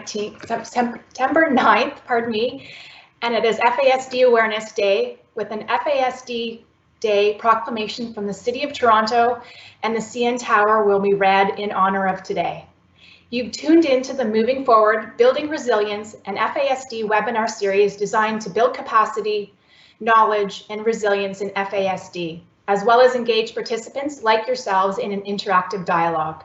September 9th, and it is FASD Awareness Day with an FASD Day proclamation from the City of Toronto, and the CN Tower will be read in honor of today. You've tuned into the Moving Forward, Building Resilience, and FASD webinar series designed to build capacity, knowledge, and resilience in FASD, as well as engage participants like yourselves in an interactive dialogue.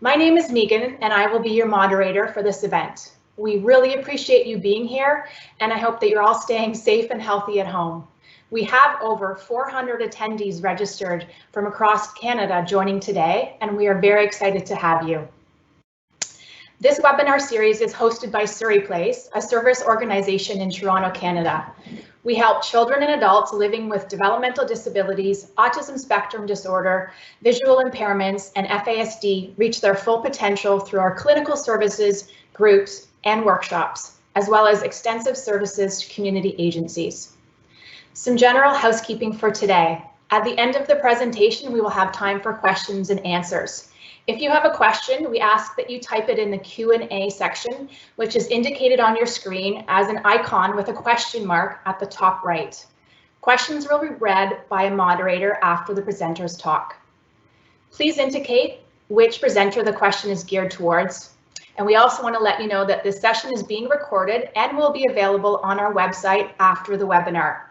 My name is Megan, and I will be your moderator for this event. We really appreciate you being here, and I hope that you're all staying safe and healthy at home. We have over 400 attendees registered from across Canada joining today, and we are very excited to have you. This webinar series is hosted by Surrey Place, a service organization in Toronto, Canada. We help children and adults living with developmental disabilities, autism spectrum disorder, visual impairments, and FASD reach their full potential through our clinical services, groups, and workshops, as well as extensive services to community agencies. Some general housekeeping for today. At the end of the presentation, we will have time for questions and answers. If you have a question, we ask that you type it in the Q&A section, which is indicated on your screen as an icon with a question mark at the top right. Questions will be read by a moderator after the presenters talk. Please indicate which presenter the question is geared towards. And we also want to let you know that this session is being recorded and will be available on our website after the webinar.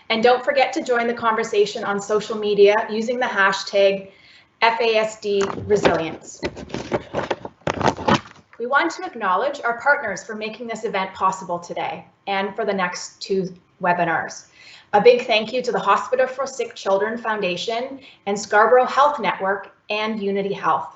And don't forget to join the conversation on social media using the hashtag FASD Resilience. We want to acknowledge our partners for making this event possible today and for the next two webinars. A big thank you to the Hospital for Sick Children Foundation and Scarborough Health Network and Unity Health.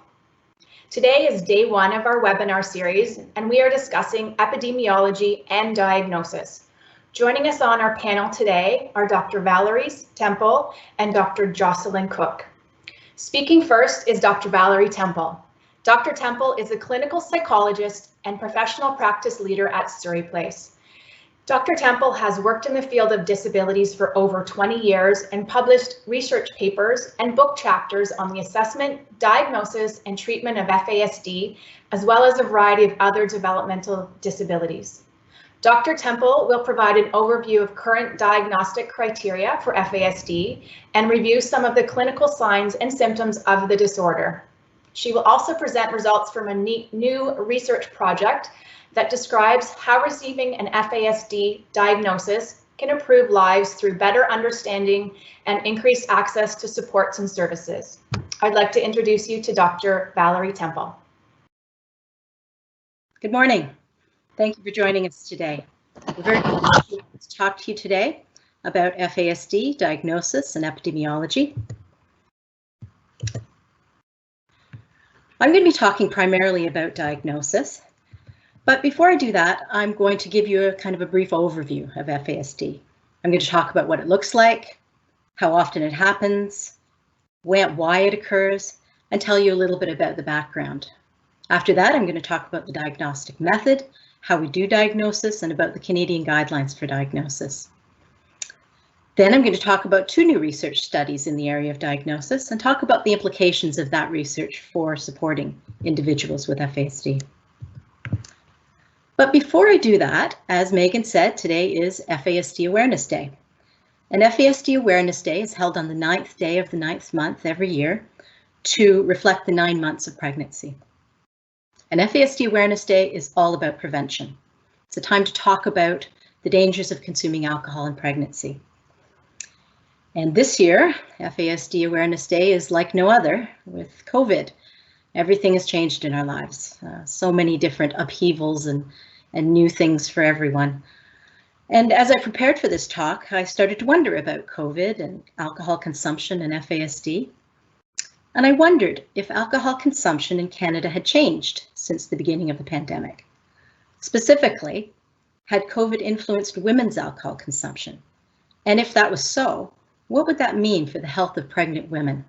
Today is day one of our webinar series, and we are discussing epidemiology and diagnosis. Joining us on our panel today are Dr. Valerie Temple and Dr. Jocelynn Cook. Speaking first is Dr. Valerie Temple. Dr. Temple is a clinical psychologist and professional practice leader at Surrey Place. Dr. Temple has worked in the field of disabilities for over 20 years and published research papers and book chapters on the assessment, diagnosis, and treatment of FASD, as well as a variety of other developmental disabilities. Dr. Temple will provide an overview of current diagnostic criteria for FASD and review some of the clinical signs and symptoms of the disorder. She will also present results from a new research project that describes how receiving an FASD diagnosis can improve lives through better understanding and increased access to supports and services. I'd like to introduce you to Dr. Valerie Temple. Good morning. Thank you for joining us today. We're very pleased to talk to you today about FASD, diagnosis, and epidemiology. I'm going to be talking primarily about diagnosis, but before I do that, I'm going to give you a kind of a brief overview of FASD. I'm going to talk about what it looks like, how often it happens, why it occurs, and tell you a little bit about the background. After that, I'm going to talk about the diagnostic method, how we do diagnosis, and about the Canadian guidelines for diagnosis. Then I'm going to talk about two new research studies in the area of diagnosis and talk about the implications of that research for supporting individuals with FASD. But before I do that, as Megan said, today is FASD Awareness Day. And FASD Awareness Day is held on the 9th day of the 9th month every year to reflect the 9 months of pregnancy. And FASD Awareness Day is all about prevention. It's a time to talk about the dangers of consuming alcohol in pregnancy. And this year, FASD Awareness Day is like no other with COVID. Everything has changed in our lives. So many different upheavals and new things for everyone. And as I prepared for this talk, I started to wonder about COVID and alcohol consumption and FASD. And I wondered if alcohol consumption in Canada had changed since the beginning of the pandemic. Specifically, had COVID influenced women's alcohol consumption? And if that was so, what would that mean for the health of pregnant women?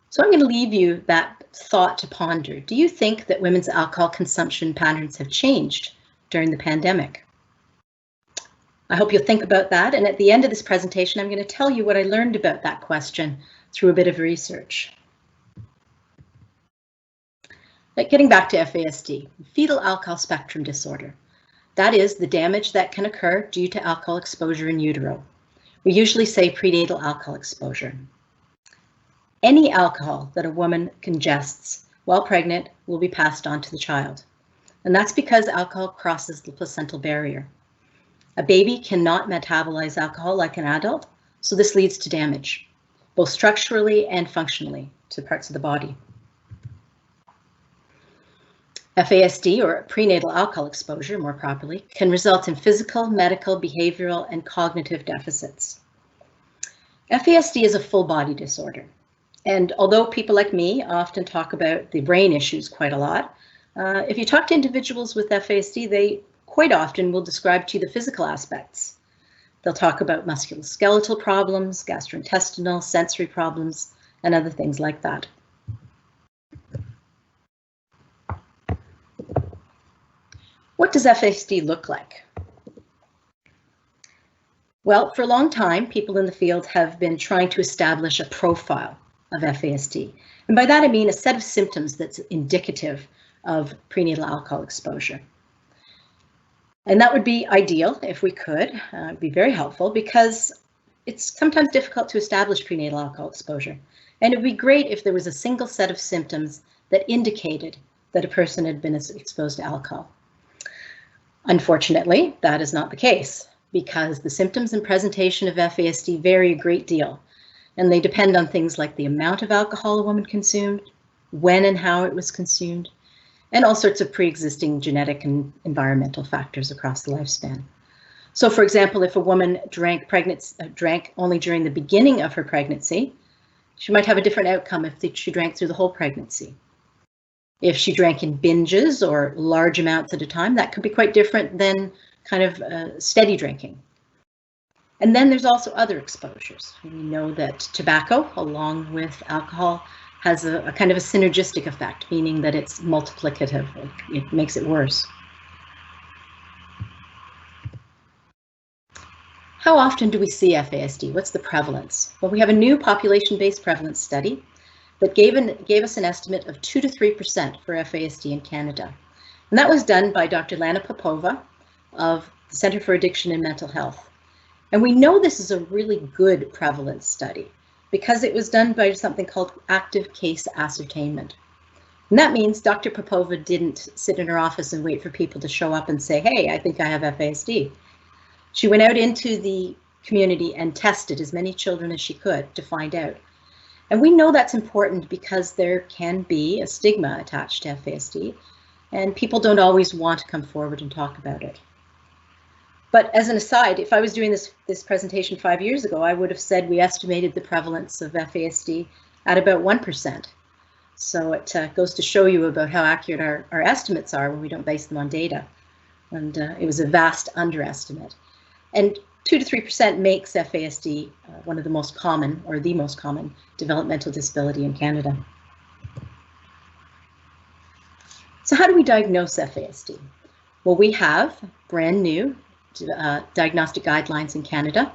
So I'm going to leave you that thought to ponder. Do you think that women's alcohol consumption patterns have changed during the pandemic? I hope you'll think about that, and at the end of this presentation, I'm going to tell you what I learned about that question through a bit of research. But getting back to FASD, fetal alcohol spectrum disorder. That is the damage that can occur due to alcohol exposure in utero. We usually say prenatal alcohol exposure. Any alcohol that a woman ingests while pregnant will be passed on to the child. And that's because alcohol crosses the placental barrier. A baby cannot metabolize alcohol like an adult, so this leads to damage, both structurally and functionally, to parts of the body. FASD, or prenatal alcohol exposure more properly, can result in physical, medical, behavioral, and cognitive deficits. FASD is a full body disorder. And although people like me often talk about the brain issues quite a lot, if you talk to individuals with FASD, they quite often will describe to you the physical aspects. They'll talk about musculoskeletal problems, gastrointestinal, sensory problems, and other things like that. What does FASD look like? Well, for a long time, people in the field have been trying to establish a profile of FASD. And by that I mean a set of symptoms that's indicative of prenatal alcohol exposure. And that would be ideal if we could. It'd be very helpful because it's sometimes difficult to establish prenatal alcohol exposure. And it would be great if there was a single set of symptoms that indicated that a person had been exposed to alcohol. Unfortunately, that is not the case because the symptoms and presentation of FASD vary a great deal. And they depend on things like the amount of alcohol a woman consumed, when and how it was consumed, and all sorts of pre-existing genetic and environmental factors across the lifespan. So for example, if a woman drank only during the beginning of her pregnancy, she might have a different outcome if she drank through the whole pregnancy. If she drank in binges or large amounts at a time, that could be quite different than kind of steady drinking. And then there's also other exposures. We know that tobacco, along with alcohol, has a kind of a synergistic effect, meaning that it's multiplicative. It makes it worse. How often do we see FASD? What's the prevalence? Well, we have a new population-based prevalence study that gave us an estimate of 2 to 3% for FASD in Canada. And that was done by Dr. Lana Popova of the Centre for Addiction and Mental Health. And we know this is a really good prevalence study because it was done by something called active case ascertainment. And that means Dr. Popova didn't sit in her office and wait for people to show up and say, hey, I think I have FASD. She went out into the community and tested as many children as she could to find out. And we know that's important because there can be a stigma attached to FASD, and people don't always want to come forward and talk about it. But as an aside, if I was doing this presentation 5 years ago, I would have said we estimated the prevalence of FASD at about 1%. So it goes to show you about how accurate our estimates are when we don't base them on data. And it was a vast underestimate. And 2 to 3% makes FASD one of the most common, or the most common, developmental disability in Canada. So how do we diagnose FASD? Well, we have brand new diagnostic guidelines in Canada,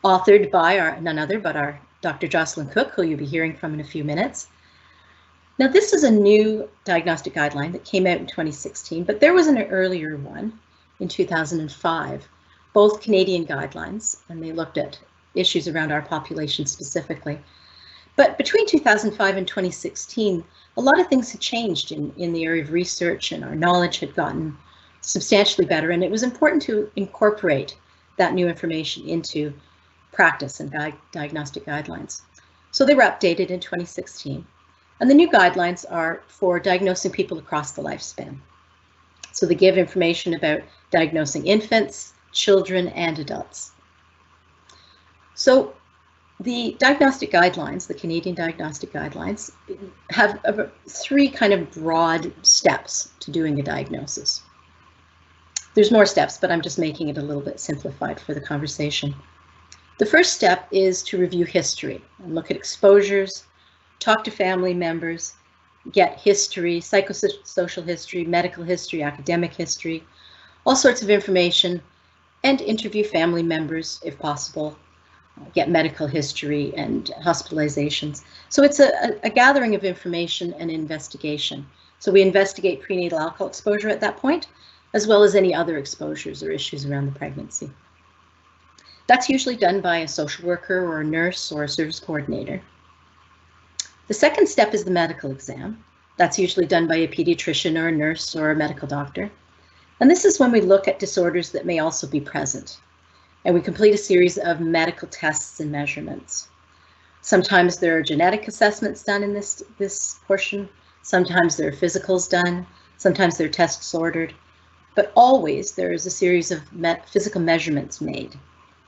authored by none other but our Dr. Jocelynn Cook, who you'll be hearing from in a few minutes. Now, this is a new diagnostic guideline that came out in 2016, but there was an earlier one in 2005, both Canadian guidelines, and they looked at issues around our population specifically. But between 2005 and 2016, a lot of things had changed in the area of research, and our knowledge had gotten substantially better, and it was important to incorporate that new information into practice and diagnostic guidelines. So they were updated in 2016, and the new guidelines are for diagnosing people across the lifespan. So they give information about diagnosing infants, children, and adults. So the diagnostic guidelines, the Canadian diagnostic guidelines, have 3 kind of broad steps to doing a diagnosis. There's more steps, but I'm just making it a little bit simplified for the conversation. The first step is to review history and look at exposures, talk to family members, get history, psychosocial history, medical history, academic history, all sorts of information, and interview family members if possible, get medical history and hospitalizations. So it's a gathering of information and investigation So we investigate prenatal alcohol exposure at that point, as well as any other exposures or issues around the pregnancy. That's usually done by a social worker or a nurse or a service coordinator. The second step is the medical exam. That's usually done by a pediatrician or a nurse or a medical doctor. And this is when we look at disorders that may also be present. And we complete a series of medical tests and measurements. Sometimes there are genetic assessments done in this portion. Sometimes there are physicals done. Sometimes there are tests ordered. But always there is a series of physical measurements made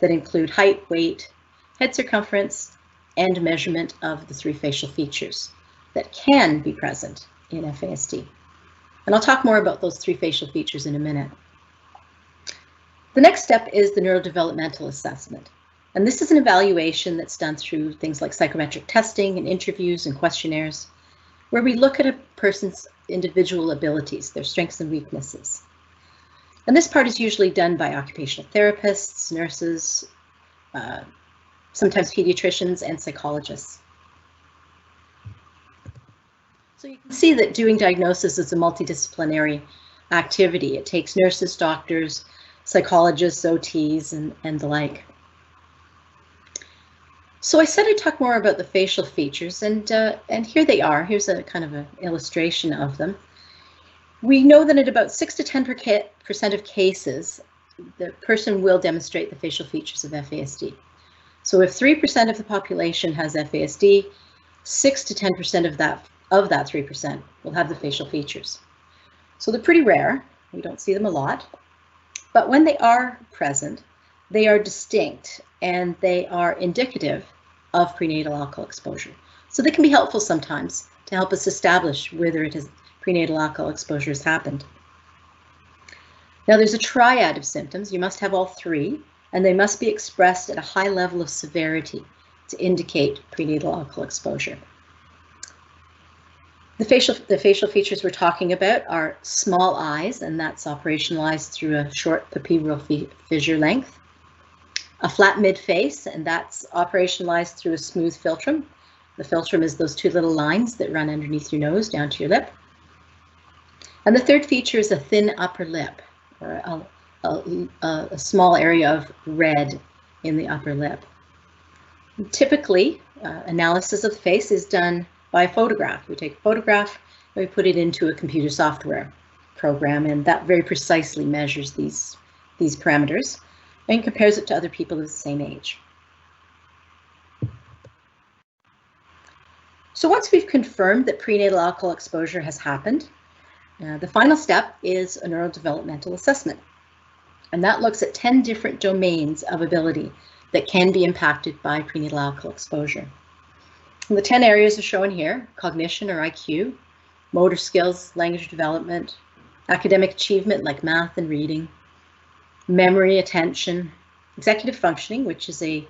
that include height, weight, head circumference, and measurement of the 3 facial features that can be present in FASD. And I'll talk more about those 3 facial features in a minute. The next step is the neurodevelopmental assessment. And this is an evaluation that's done through things like psychometric testing and interviews and questionnaires, where we look at a person's individual abilities, their strengths and weaknesses. And this part is usually done by occupational therapists, nurses, sometimes pediatricians and psychologists. So you can see that doing diagnosis is a multidisciplinary activity. It takes nurses, doctors, psychologists, OTs, and the like. So I said I'd talk more about the facial features, and here they are. Here's a kind of an illustration of them. We know that at about 6 to 10% of cases, the person will demonstrate the facial features of FASD. So if 3% of the population has FASD, 6 to 10% of that 3% will have the facial features. So they're pretty rare. We don't see them a lot. But when they are present, they are distinct and they are indicative of prenatal alcohol exposure. So they can be helpful sometimes to help us establish whether it is prenatal alcohol exposure has happened. Now there's a triad of symptoms. You must have all 3, and they must be expressed at a high level of severity to indicate prenatal alcohol exposure. The facial features we're talking about are small eyes, and that's operationalized through a short pupillar fissure length. A flat mid-face, and that's operationalized through a smooth philtrum. The philtrum is those 2 little lines that run underneath your nose down to your lip. And the third feature is a thin upper lip, or a small area of red in the upper lip. Typically, analysis of the face is done by a photograph. We take a photograph and we put it into a computer software program, and that very precisely measures these parameters and compares it to other people of the same age. So once we've confirmed that prenatal alcohol exposure has happened, the final step is a neurodevelopmental assessment. And that looks at 10 different domains of ability that can be impacted by prenatal alcohol exposure. And the 10 areas are shown here: cognition or IQ, motor skills, language development, academic achievement like math and reading, memory, attention, executive functioning, which is a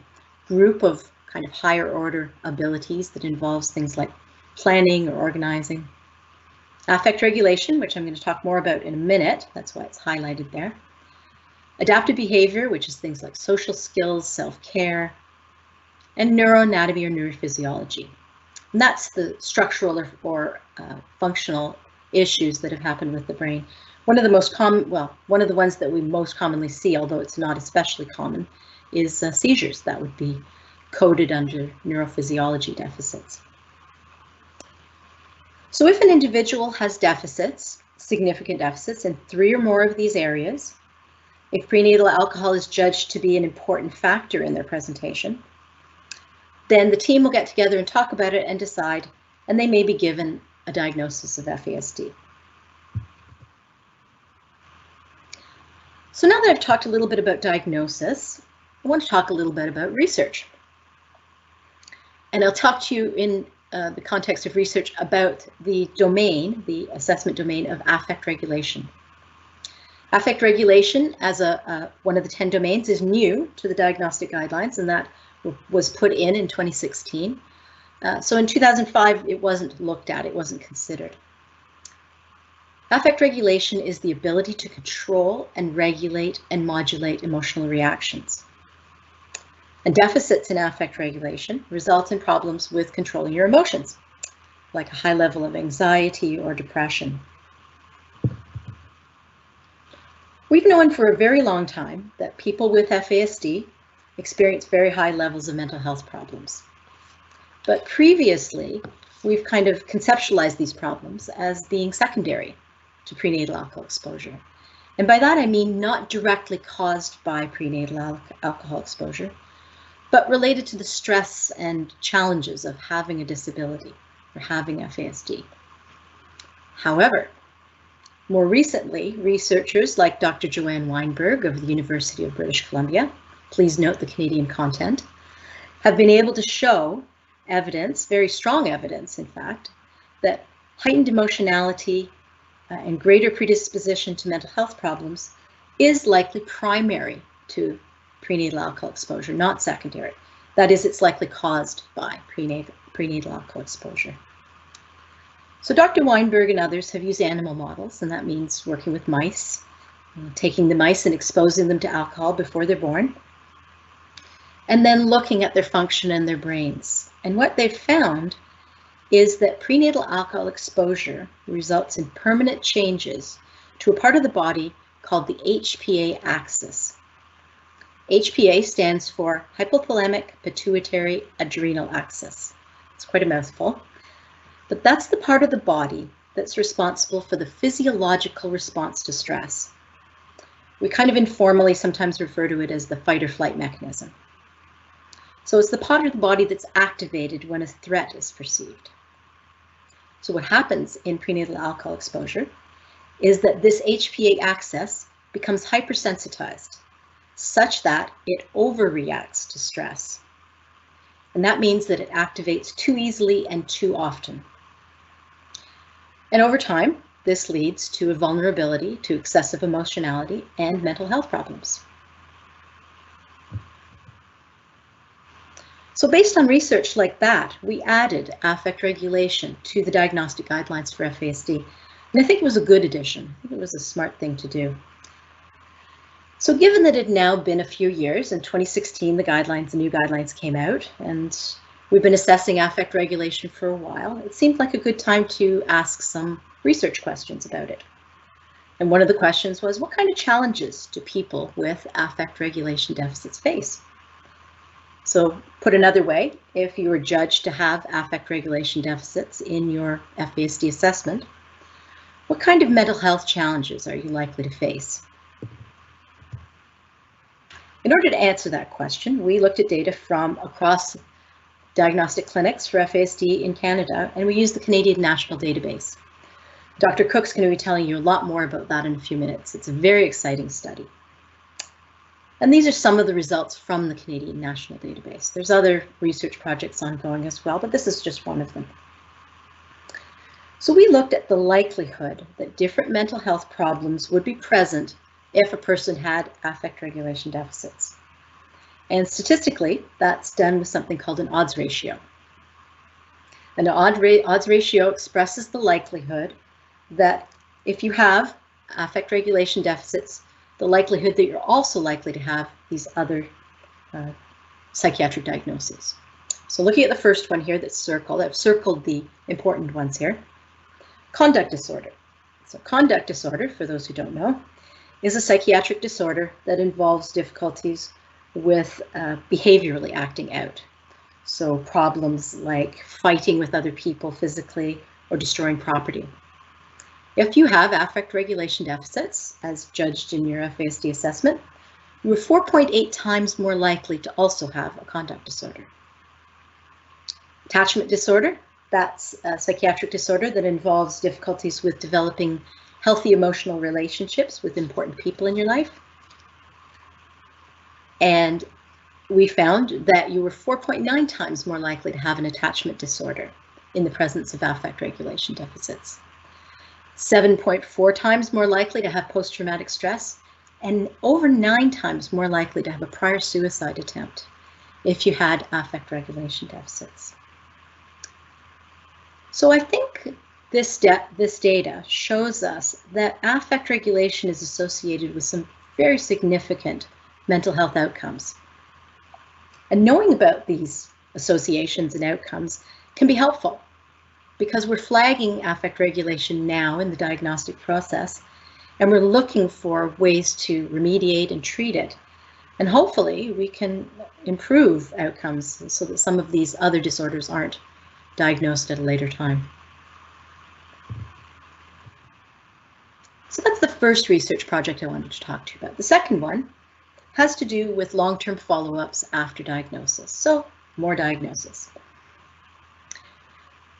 group of kind of higher order abilities that involves things like planning or organizing, affect regulation, which I'm going to talk more about in a minute, that's why it's highlighted there, adaptive behavior, which is things like social skills, self-care, and neuroanatomy or neurophysiology. And that's the structural or functional issues that have happened with the brain. One of the most common, well, one of the ones that we most commonly see, although it's not especially common, is seizures. That would be coded under neurophysiology deficits. So if an individual has deficits, significant deficits in 3 or more of these areas, if prenatal alcohol is judged to be an important factor in their presentation, then the team will get together and talk about it and decide, and they may be given a diagnosis of FASD. So now that I've talked a little bit about diagnosis, I want to talk a little bit about research. And I'll talk to you in the context of research about the domain, the assessment domain of affect regulation. Affect regulation as one of the 10 domains is new to the diagnostic guidelines, and that was put in 2016. So in 2005, it wasn't looked at, it wasn't considered. Affect regulation is the ability to control and regulate and modulate emotional reactions. And deficits in affect regulation result in problems with controlling your emotions. like a high level of anxiety or depression. We've known for a very long time that people with FASD experience very high levels of mental health problems. But previously, we've kind of conceptualized these problems as being secondary to prenatal alcohol exposure. And by that, I mean not directly caused by prenatal alcohol exposure, but related to the stress and challenges of having a disability or having FASD. However, more recently, researchers like Dr. Joanne Weinberg of the University of British Columbia, please note the Canadian content, have been able to show evidence, very strong evidence in fact, that heightened emotionality and greater predisposition to mental health problems is likely primary to prenatal alcohol exposure, not secondary. That is, it's likely caused by prenatal alcohol exposure. So Dr. Weinberg and others have used animal models, and that means working with mice, taking the mice and exposing them to alcohol before they're born, and then looking at their function in their brains. And what they've found is that prenatal alcohol exposure results in permanent changes to a part of the body called the HPA axis. HPA stands for hypothalamic pituitary adrenal axis. It's quite a mouthful. But that's the part of the body that's responsible for the physiological response to stress. We kind of informally sometimes refer to it as the fight or flight mechanism. So it's the part of the body that's activated when a threat is perceived. So what happens in prenatal alcohol exposure is that this HPA axis becomes hypersensitized, such that it overreacts to stress. And that means that it activates too easily and too often. And over time, this leads to a vulnerability to excessive emotionality and mental health problems. So based on research like that, we added affect regulation to the diagnostic guidelines for FASD. And I think it was a good addition. I think it was a smart thing to do. So given that it had now been a few years, in 2016, the new guidelines came out, and we've been assessing affect regulation for a while, it seemed like a good time to ask some research questions about it. And one of the questions was, what kind of challenges do people with affect regulation deficits face? So put another way, if you were judged to have affect regulation deficits in your FASD assessment, what kind of mental health challenges are you likely to face? In order to answer that question, we looked at data from across diagnostic clinics for FASD in Canada, and we used the Canadian National Database. Dr. Cook's going to be telling you a lot more about that in a few minutes. It's a very exciting study. And these are some of the results from the Canadian National Database. There's other research projects ongoing as well, but this is just one of them. So we looked at the likelihood that different mental health problems would be present if a person had affect regulation deficits. And statistically, that's done with something called an odds ratio. An odds ratio expresses the likelihood that if you have affect regulation deficits, the likelihood that you're also likely to have these other psychiatric diagnoses. So looking at the first one here that's circled, I've circled the important ones here. Conduct disorder. So conduct disorder, for those who don't know, is a psychiatric disorder that involves difficulties with behaviorally acting out. So problems like fighting with other people physically or destroying property. If you have affect regulation deficits, as judged in your FASD assessment, you are 4.8 times more likely to also have a conduct disorder. Attachment disorder, that's a psychiatric disorder that involves difficulties with developing healthy emotional relationships with important people in your life. And we found that you were 4.9 times more likely to have an attachment disorder in the presence of affect regulation deficits. 7.4 times more likely to have post-traumatic stress, and over 9 times more likely to have a prior suicide attempt if you had affect regulation deficits. So I think this data shows us that affect regulation is associated with some very significant mental health outcomes. And knowing about these associations and outcomes can be helpful. because we're flagging affect regulation now in the diagnostic process, and we're looking for ways to remediate and treat it. And hopefully we can improve outcomes so that some of these other disorders aren't diagnosed at a later time. So that's the first research project I wanted to talk to you about. The second one has to do with long-term follow-ups after diagnosis. So more diagnosis.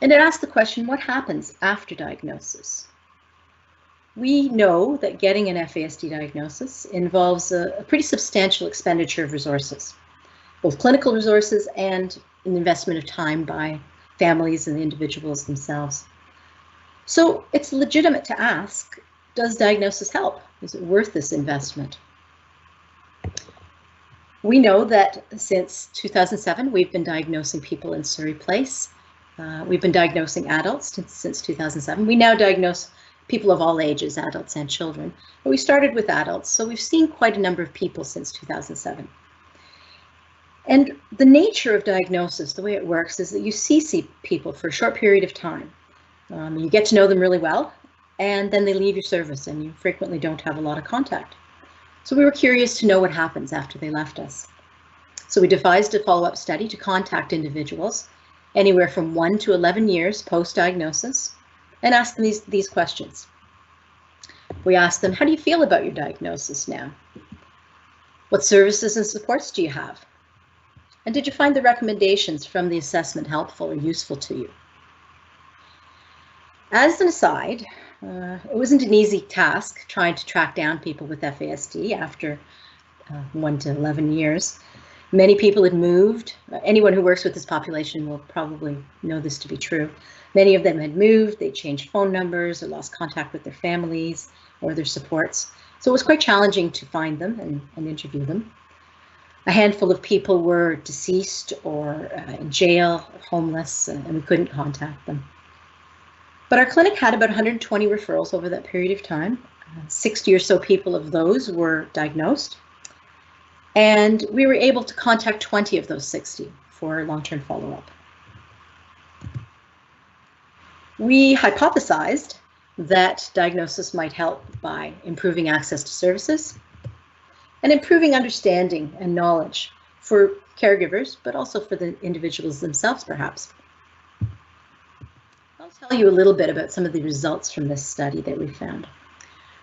And it asks the question, what happens after diagnosis? We know that getting an FASD diagnosis involves a pretty substantial expenditure of resources, both clinical resources and an investment of time by families and individuals themselves. So it's legitimate to ask, does diagnosis help? Is it worth this investment? We know that since 2007, we've been diagnosing people in Surrey Place. We've been diagnosing adults since 2007. We now diagnose people of all ages, adults and children. But we started with adults, so we've seen quite a number of people since 2007. And the nature of diagnosis, the way it works, is that you see people for a short period of time. You get to know them really well, and then they leave your service, and you frequently don't have a lot of contact. So we were curious to know what happens after they left us. So we devised a follow-up study to contact individuals anywhere from 1 to 11 years post-diagnosis and ask them these questions. We asked them, how do you feel about your diagnosis now? What services and supports do you have? And did you find the recommendations from the assessment helpful or useful to you? As an aside, it wasn't an easy task trying to track down people with FASD after 1 to 11 years. Many people had moved. Anyone who works with this population will probably know this to be true. Many of them had moved, they changed phone numbers or lost contact with their families or their supports. So it was quite challenging to find them and interview them. A handful of people were deceased or in jail, or homeless, and we couldn't contact them. But our clinic had about 120 referrals over that period of time. 60 or so people of those were diagnosed. And we were able to contact 20 of those 60 for long-term follow-up. We hypothesized that diagnosis might help by improving access to services and improving understanding and knowledge for caregivers, but also for the individuals themselves, perhaps. I'll tell you a little bit about some of the results from this study that we found.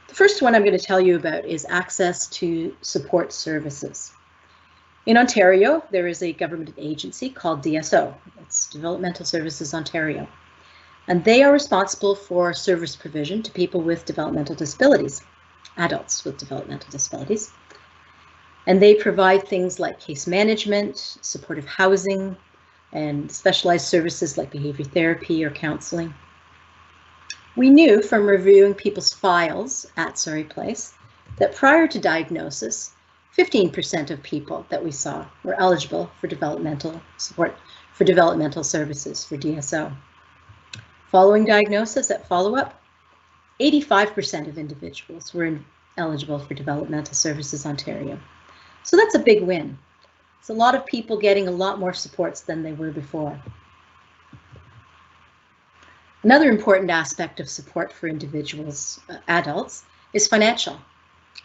The first one I'm going to tell you about is access to support services. In Ontario, there is a government agency called DSO. It's Developmental Services Ontario. And they are responsible for service provision to people with developmental disabilities, adults with developmental disabilities. And they provide things like case management, supportive housing, and specialized services like behavior therapy or counseling. We knew from reviewing people's files at Surrey Place that prior to diagnosis, 15% of people that we saw were eligible for developmental support, for developmental services for DSO. Following diagnosis at follow-up, 85% of individuals were eligible for Developmental Services Ontario. So that's a big win. It's a lot of people getting a lot more supports than they were before. Another important aspect of support for individuals, adults, is financial.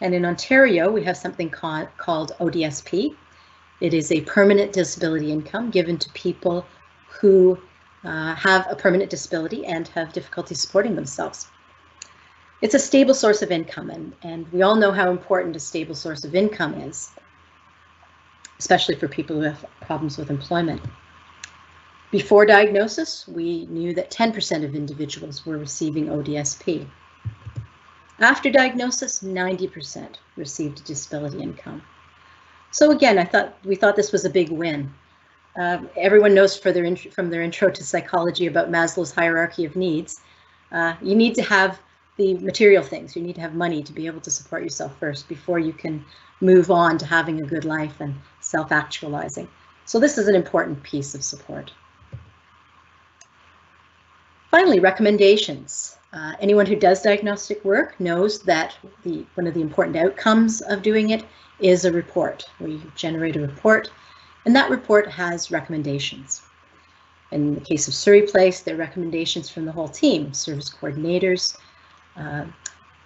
And in Ontario, we have something called ODSP. It is a permanent disability income given to people who have a permanent disability and have difficulty supporting themselves. It's a stable source of income, and we all know how important a stable source of income is, especially for people who have problems with employment. Before diagnosis, we knew that 10% of individuals were receiving ODSP. After diagnosis, 90% received disability income. So again, we thought this was a big win. Everyone knows from their intro to psychology about Maslow's hierarchy of needs. You need to have the material things. You need to have money to be able to support yourself first before you can move on to having a good life and self-actualizing. So this is an important piece of support. Finally, recommendations. Anyone who does diagnostic work knows that one of the important outcomes of doing it is a report, where you generate a report, and that report has recommendations. In the case of Surrey Place, there are recommendations from the whole team, service coordinators,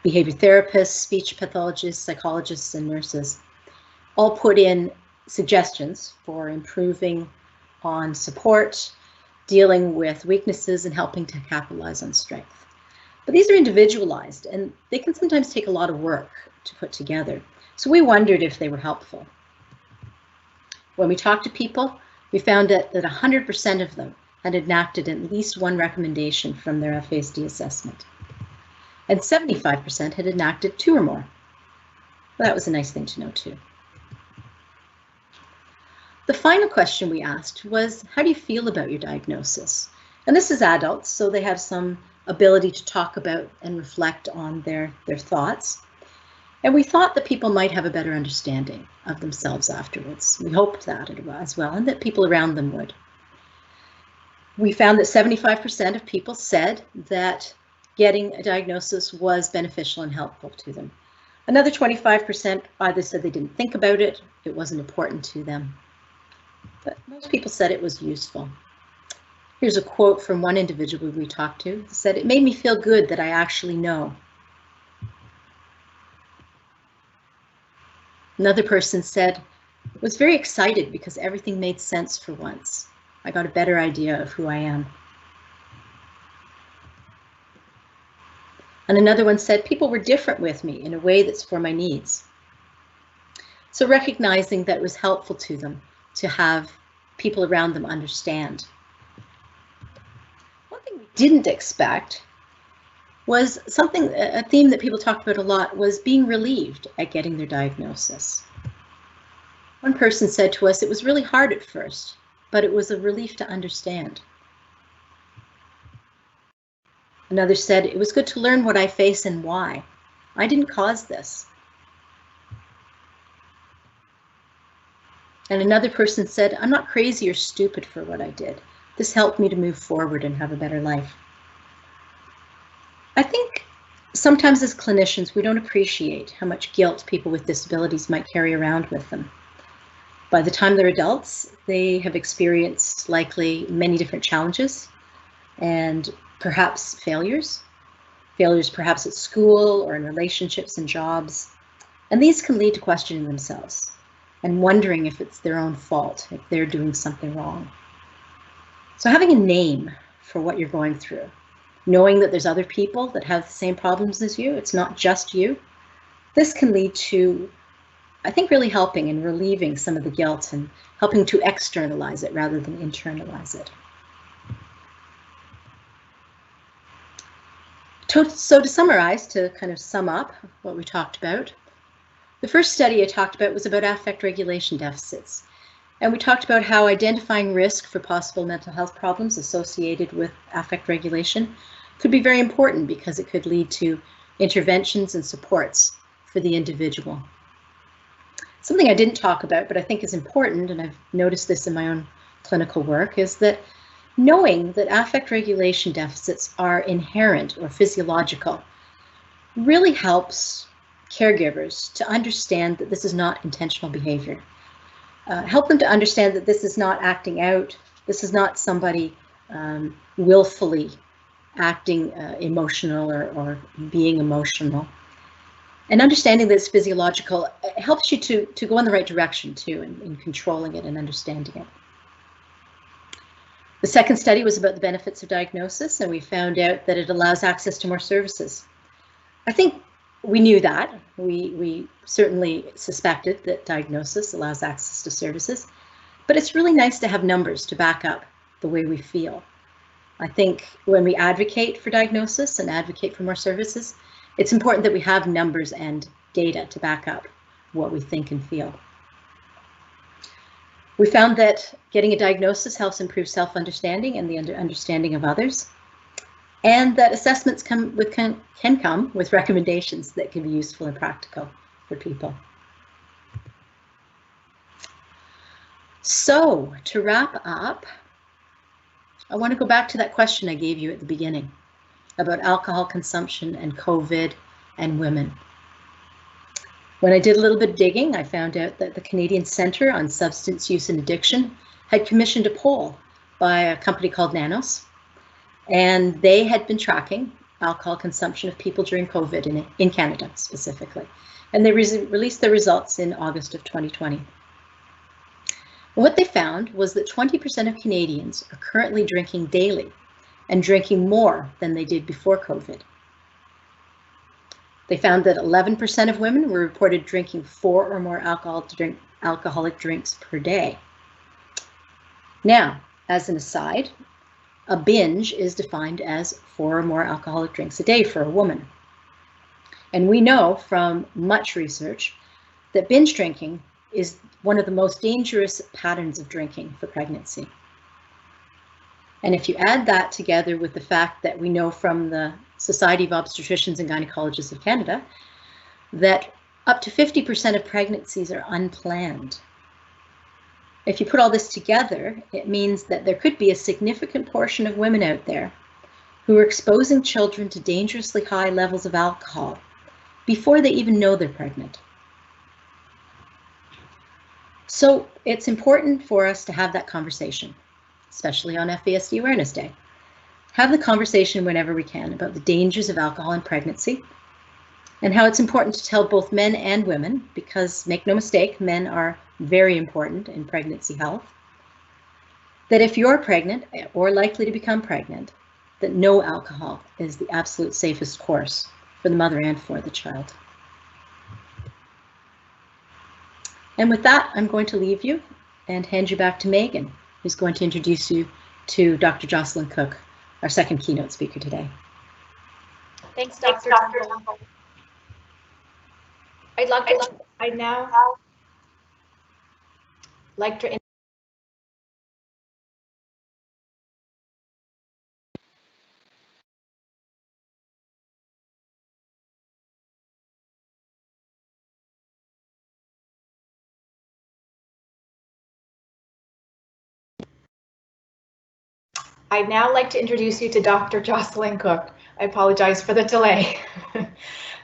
behavior therapists, speech pathologists, psychologists, and nurses, all put in suggestions for improving on support, dealing with weaknesses, and helping to capitalize on strength. But these are individualized, and they can sometimes take a lot of work to put together. So we wondered if they were helpful. When we talked to people, we found that 100% of them had enacted at least one recommendation from their FASD assessment, and 75% had enacted 2 or more. Well, that was a nice thing to know too. The final question we asked was, how do you feel about your diagnosis? And this is adults, so they have some ability to talk about and reflect on their thoughts. And we thought that people might have a better understanding of themselves afterwards. We hoped that as well, and that people around them would. We found that 75% of people said that getting a diagnosis was beneficial and helpful to them. Another 25% either said they didn't think about it, it wasn't important to them. But most people said it was useful. Here's a quote from one individual we talked to. He said, "It made me feel good that I actually know." Another person said, "I was very excited because everything made sense for once. I got a better idea of who I am." And another one said, "People were different with me in a way that's for my needs." So recognizing that it was helpful to them to have people around them understand. One thing we didn't expect was a theme that people talked about a lot, was being relieved at getting their diagnosis. One person said to us, "It was really hard at first, but it was a relief to understand." Another said, "It was good to learn what I face and why. I didn't cause this." And another person said, "I'm not crazy or stupid for what I did. This helped me to move forward and have a better life." I think sometimes as clinicians, we don't appreciate how much guilt people with disabilities might carry around with them. By the time they're adults, they have experienced likely many different challenges and perhaps failures perhaps at school or in relationships and jobs. And these can lead to questioning themselves and wondering if it's their own fault, if they're doing something wrong. So having a name for what you're going through, knowing that there's other people that have the same problems as you, it's not just you, this can lead to, I think, really helping and relieving some of the guilt and helping to externalize it rather than internalize it. So to summarize, to kind of sum up what we talked about, the first study I talked about was about affect regulation deficits. And we talked about how identifying risk for possible mental health problems associated with affect regulation could be very important because it could lead to interventions and supports for the individual. Something I didn't talk about, but I think is important, and I've noticed this in my own clinical work, is that knowing that affect regulation deficits are inherent or physiological really helps caregivers to understand that this is not intentional behavior. Help them to understand that this is not acting out, this is not somebody willfully acting emotional or being emotional. And understanding that it's physiological helps you to go in the right direction too, in controlling it and understanding it. The second study was about the benefits of diagnosis, and we found out that it allows access to more services. I think we knew that. We certainly suspected that diagnosis allows access to services, but it's really nice to have numbers to back up the way we feel. I think when we advocate for diagnosis and advocate for more services, it's important that we have numbers and data to back up what we think and feel. We found that getting a diagnosis helps improve self-understanding and the understanding of others, and that assessments can come with recommendations that can be useful and practical for people. So to wrap up, I want to go back to that question I gave you at the beginning about alcohol consumption and COVID and women. When I did a little bit of digging, I found out that the Canadian Centre on Substance Use and Addiction had commissioned a poll by a company called Nanos, and they had been tracking alcohol consumption of people during COVID in Canada specifically. And they released their results in August of 2020. And what they found was that 20% of Canadians are currently drinking daily and drinking more than they did before COVID. They found that 11% of women were reported drinking 4 or more alcoholic drinks per day. Now, as an aside, a binge is defined as 4 or more alcoholic drinks a day for a woman. And we know from much research that binge drinking is one of the most dangerous patterns of drinking for pregnancy. And if you add that together with the fact that we know from the Society of Obstetricians and Gynecologists of Canada that up to 50% of pregnancies are unplanned. If you put all this together, it means that there could be a significant portion of women out there who are exposing children to dangerously high levels of alcohol before they even know they're pregnant. So it's important for us to have that conversation, especially on FASD Awareness Day. Have the conversation whenever we can about the dangers of alcohol in pregnancy and how it's important to tell both men and women, because make no mistake, men are very important in pregnancy health, that if you're pregnant or likely to become pregnant, that no alcohol is the absolute safest course for the mother and for the child. And with that, I'm going to leave you and hand you back to Megan, who's going to introduce you to Dr. Jocelynn Cook, our second keynote speaker today. Thanks, Dr. Temple. I'd now like to I'd now like to introduce you to Dr. Jocelynn Cook. I apologize for the delay.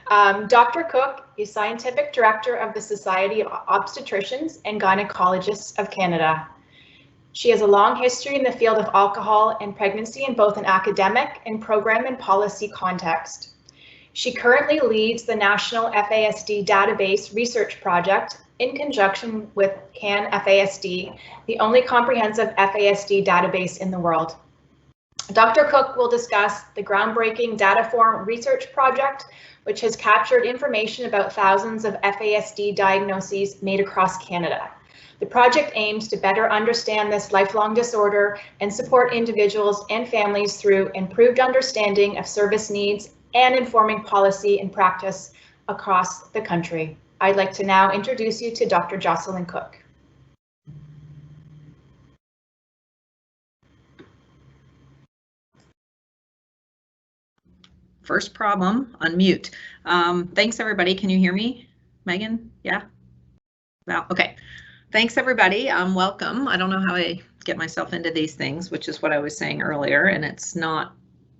Dr. Cook is Scientific Director of the Society of Obstetricians and Gynecologists of Canada. She has a long history in the field of alcohol and pregnancy in both an academic and program and policy context. She currently leads the National FASD Database Research Project in conjunction with CAN FASD, the only comprehensive FASD database in the world. Dr. Cook will discuss the groundbreaking Dataform research project, which has captured information about thousands of FASD diagnoses made across Canada. The project aims to better understand this lifelong disorder and support individuals and families through improved understanding of service needs and informing policy and practice across the country. I'd like to now introduce you to Dr. Jocelynn Cook. First problem, unmute. Thanks everybody. Can you hear me? Megan? Yeah? Wow. Okay. Thanks everybody. Welcome. I don't know how I get myself into these things, which is what I was saying earlier, and it's not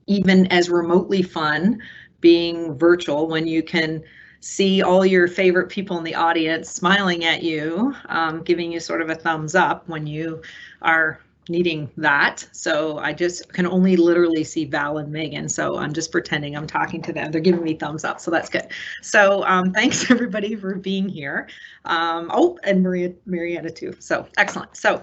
even as remotely fun being virtual when you can see all your favorite people in the audience smiling at you, giving you sort of a thumbs up when you are needing that. So I just can only literally see Val and Megan. So I'm just pretending I'm talking to them. They're giving me thumbs up. So that's good. So thanks everybody for being here. Oh, and Marietta too. So excellent. So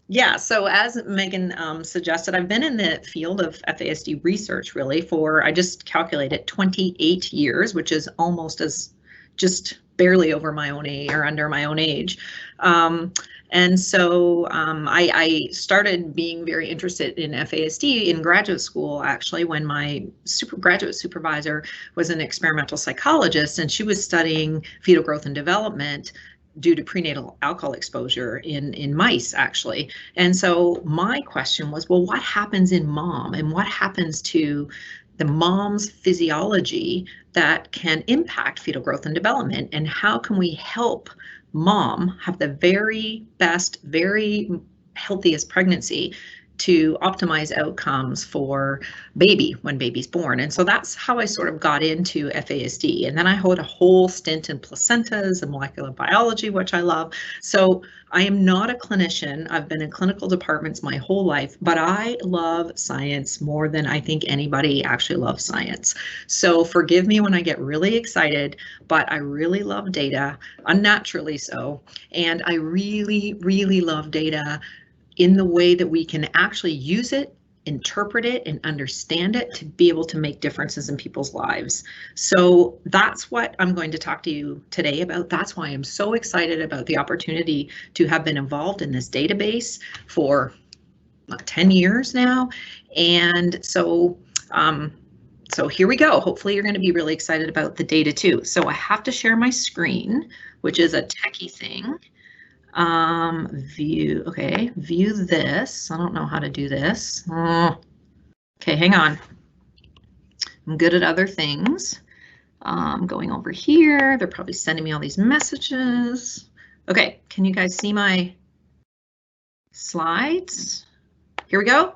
yeah, so as Megan suggested, I've been in the field of FASD research really for, I just calculated 28 years, which is almost as just barely over my own age or under my own age. And so I started being very interested in FASD in graduate school, actually, when my graduate supervisor was an experimental psychologist, and she was studying fetal growth and development due to prenatal alcohol exposure in mice, actually. And so my question was, well, what happens in mom, and what happens to the mom's physiology that can impact fetal growth and development, and how can we help mom have the very best, very healthiest pregnancy to optimize outcomes for baby when baby's born. And so that's how I sort of got into FASD. And then I had a whole stint in placentas and molecular biology, which I love. So I am not a clinician. I've been in clinical departments my whole life, but I love science more than I think anybody actually loves science. So forgive me when I get really excited, but I really love data, unnaturally so. And I really, really love data in the way that we can actually use it, interpret it, and understand it to be able to make differences in people's lives. So that's what I'm going to talk to you today about. That's why I'm so excited about the opportunity to have been involved in this database for 10 years now. And so here we go. Hopefully you're going to be really excited about the data too. So I have to share my screen, which is a techie thing. View this. I don't know how to do this. Okay, hang on. I'm good at other things. Going over here, they're probably sending me all these messages. Okay, can you guys see my slides? Here we go.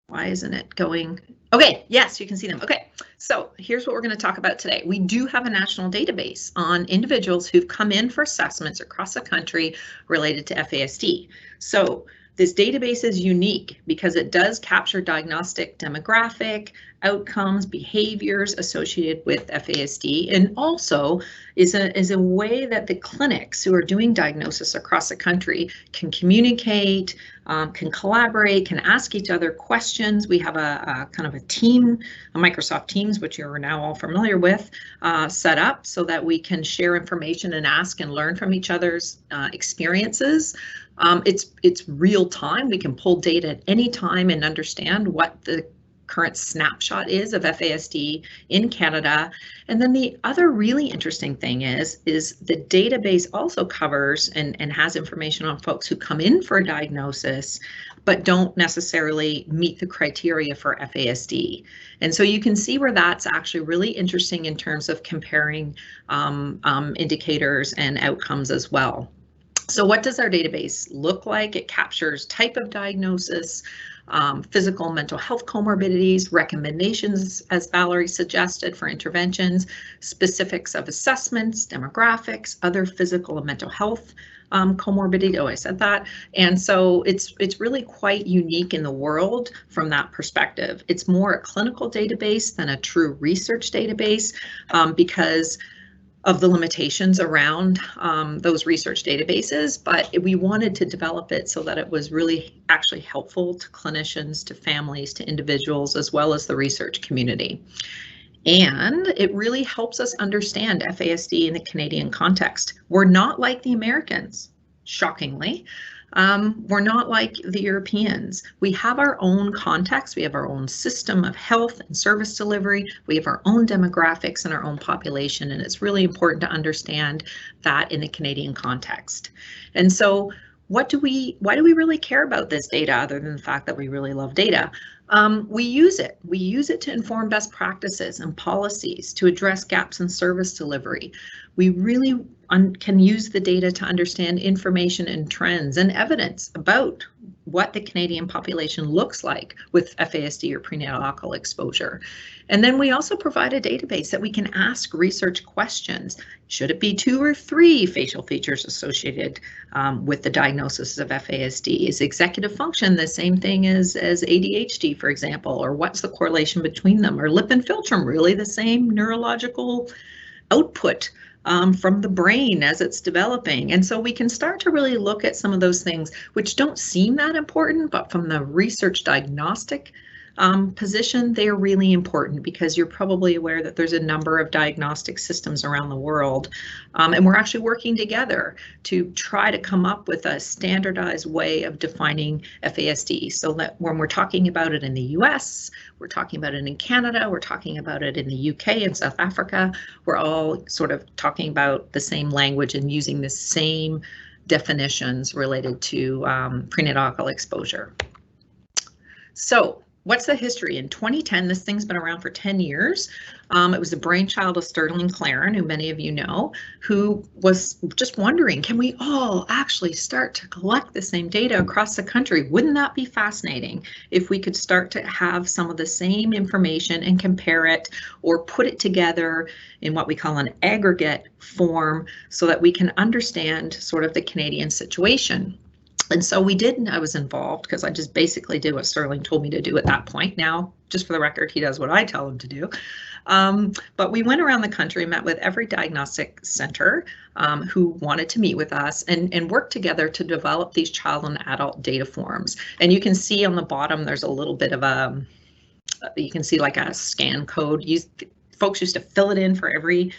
Why isn't it going? Okay, yes, you can see them. Okay, so here's what we're going to talk about today. We do have a national database on individuals who've come in for assessments across the country related to FASD. So this database is unique because it does capture diagnostic demographic outcomes, behaviors associated with FASD, and also is a way that the clinics who are doing diagnosis across the country can communicate, can collaborate, can ask each other questions. We have a kind of a team, a Microsoft Teams, which you're now all familiar with, set up so that we can share information and ask and learn from each other's experiences. It's real time. We can pull data at any time and understand what the current snapshot is of FASD in Canada. And then the other really interesting thing is the database also covers and has information on folks who come in for a diagnosis, but don't necessarily meet the criteria for FASD. And so you can see where that's actually really interesting in terms of comparing indicators and outcomes as well. So what does our database look like? It captures type of diagnosis, physical and mental health comorbidities, recommendations, as Valerie suggested, for interventions, specifics of assessments, demographics, other physical and mental health comorbidity. Oh, I said that. And so it's really quite unique in the world from that perspective. It's more a clinical database than a true research database because of the limitations around those research databases, but we wanted to develop it so that it was really actually helpful to clinicians, to families, to individuals, as well as the research community. And it really helps us understand FASD in the Canadian context. We're not like the Americans, shockingly. We're not like the Europeans. We have our own context. We have our own system of health and service delivery. We have our own demographics and our own population. And it's really important to understand that in the Canadian context. And so why do we really care about this data other than the fact that we really love data? We use it. We use it to inform best practices and policies, to address gaps in service delivery. We really can use the data to understand information and trends and evidence about what the Canadian population looks like with FASD or prenatal exposure. And then we also provide a database that we can ask research questions. Should it be 2 or 3 facial features associated with the diagnosis of FASD? Is executive function the same thing as ADHD, for example, or what's the correlation between them? Or lip and philtrum really the same neurological output from the brain as it's developing? And so we can start to really look at some of those things which don't seem that important, but from the research diagnostic position, they're really important because you're probably aware that there's a number of diagnostic systems around the world, and we're actually working together to try to come up with a standardized way of defining FASD so that when we're talking about it in the US, we're talking about it in Canada, we're talking about it in the UK and South Africa, we're all sort of talking about the same language and using the same definitions related to prenatal exposure. So what's the history? In 2010, this thing's been around for 10 years. It was the brainchild of Sterling Claren, who many of you know, who was just wondering, can we all actually start to collect the same data across the country? Wouldn't that be fascinating if we could start to have some of the same information and compare it or put it together in what we call an aggregate form so that we can understand sort of the Canadian situation? And so we did, and I was involved because I just basically did what Sterling told me to do at that point. Now, just for the record, he does what I tell him to do. But we went around the country, met with every diagnostic center who wanted to meet with us and work together to develop these child and adult data forms. And you can see on the bottom, there's a little bit of a, you can see like a scan code. Folks used to fill it in for every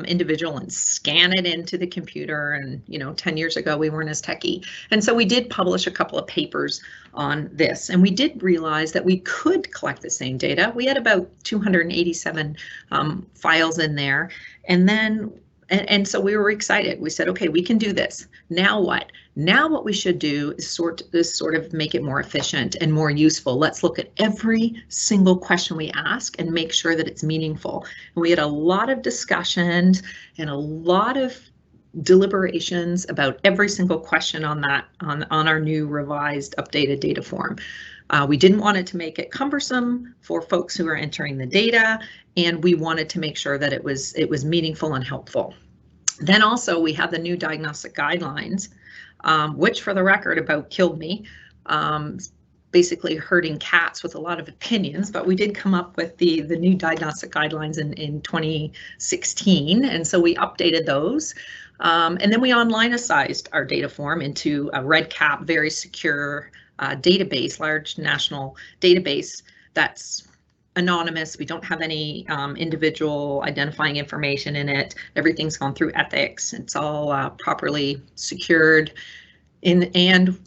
individual and scan it into the computer, and 10 years ago we weren't as techy, and so we did publish a couple of papers on this, and we did realize that we could collect the same data. We had about 287 files in there, and then and so we were excited. We said, okay, we can do this. Now what? Now what we should do is sort of make it more efficient and more useful. Let's look at every single question we ask and make sure that it's meaningful. And we had a lot of discussions and a lot of deliberations about every single question on that on our new revised updated data form. We didn't want it to make it cumbersome for folks who are entering the data, and we wanted to make sure that it was meaningful and helpful. Then also we have the new diagnostic guidelines, which for the record about killed me, basically herding cats with a lot of opinions, but we did come up with the new diagnostic guidelines in 2016, and so we updated those. And then we onlineicized our data form into a REDCap, very secure database, large national database that's anonymous. We don't have any individual identifying information in it. Everything's gone through ethics. It's all properly secured and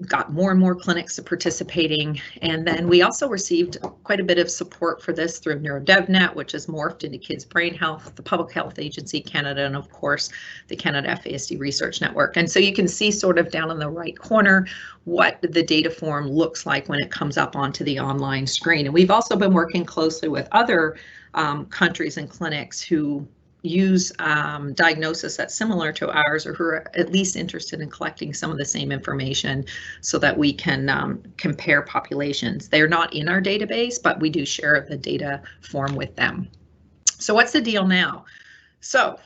got more and more clinics participating. And then we also received quite a bit of support for this through NeuroDevNet, which has morphed into Kids Brain Health, the Public Health Agency Canada, and of course the Canada FASD Research Network. And so you can see sort of down in the right corner what the data form looks like when it comes up onto the online screen. And we've also been working closely with other countries and clinics who use diagnosis that's similar to ours, or who are at least interested in collecting some of the same information so that we can compare populations. They're not in our database, but we do share the data form with them. So what's the deal now? So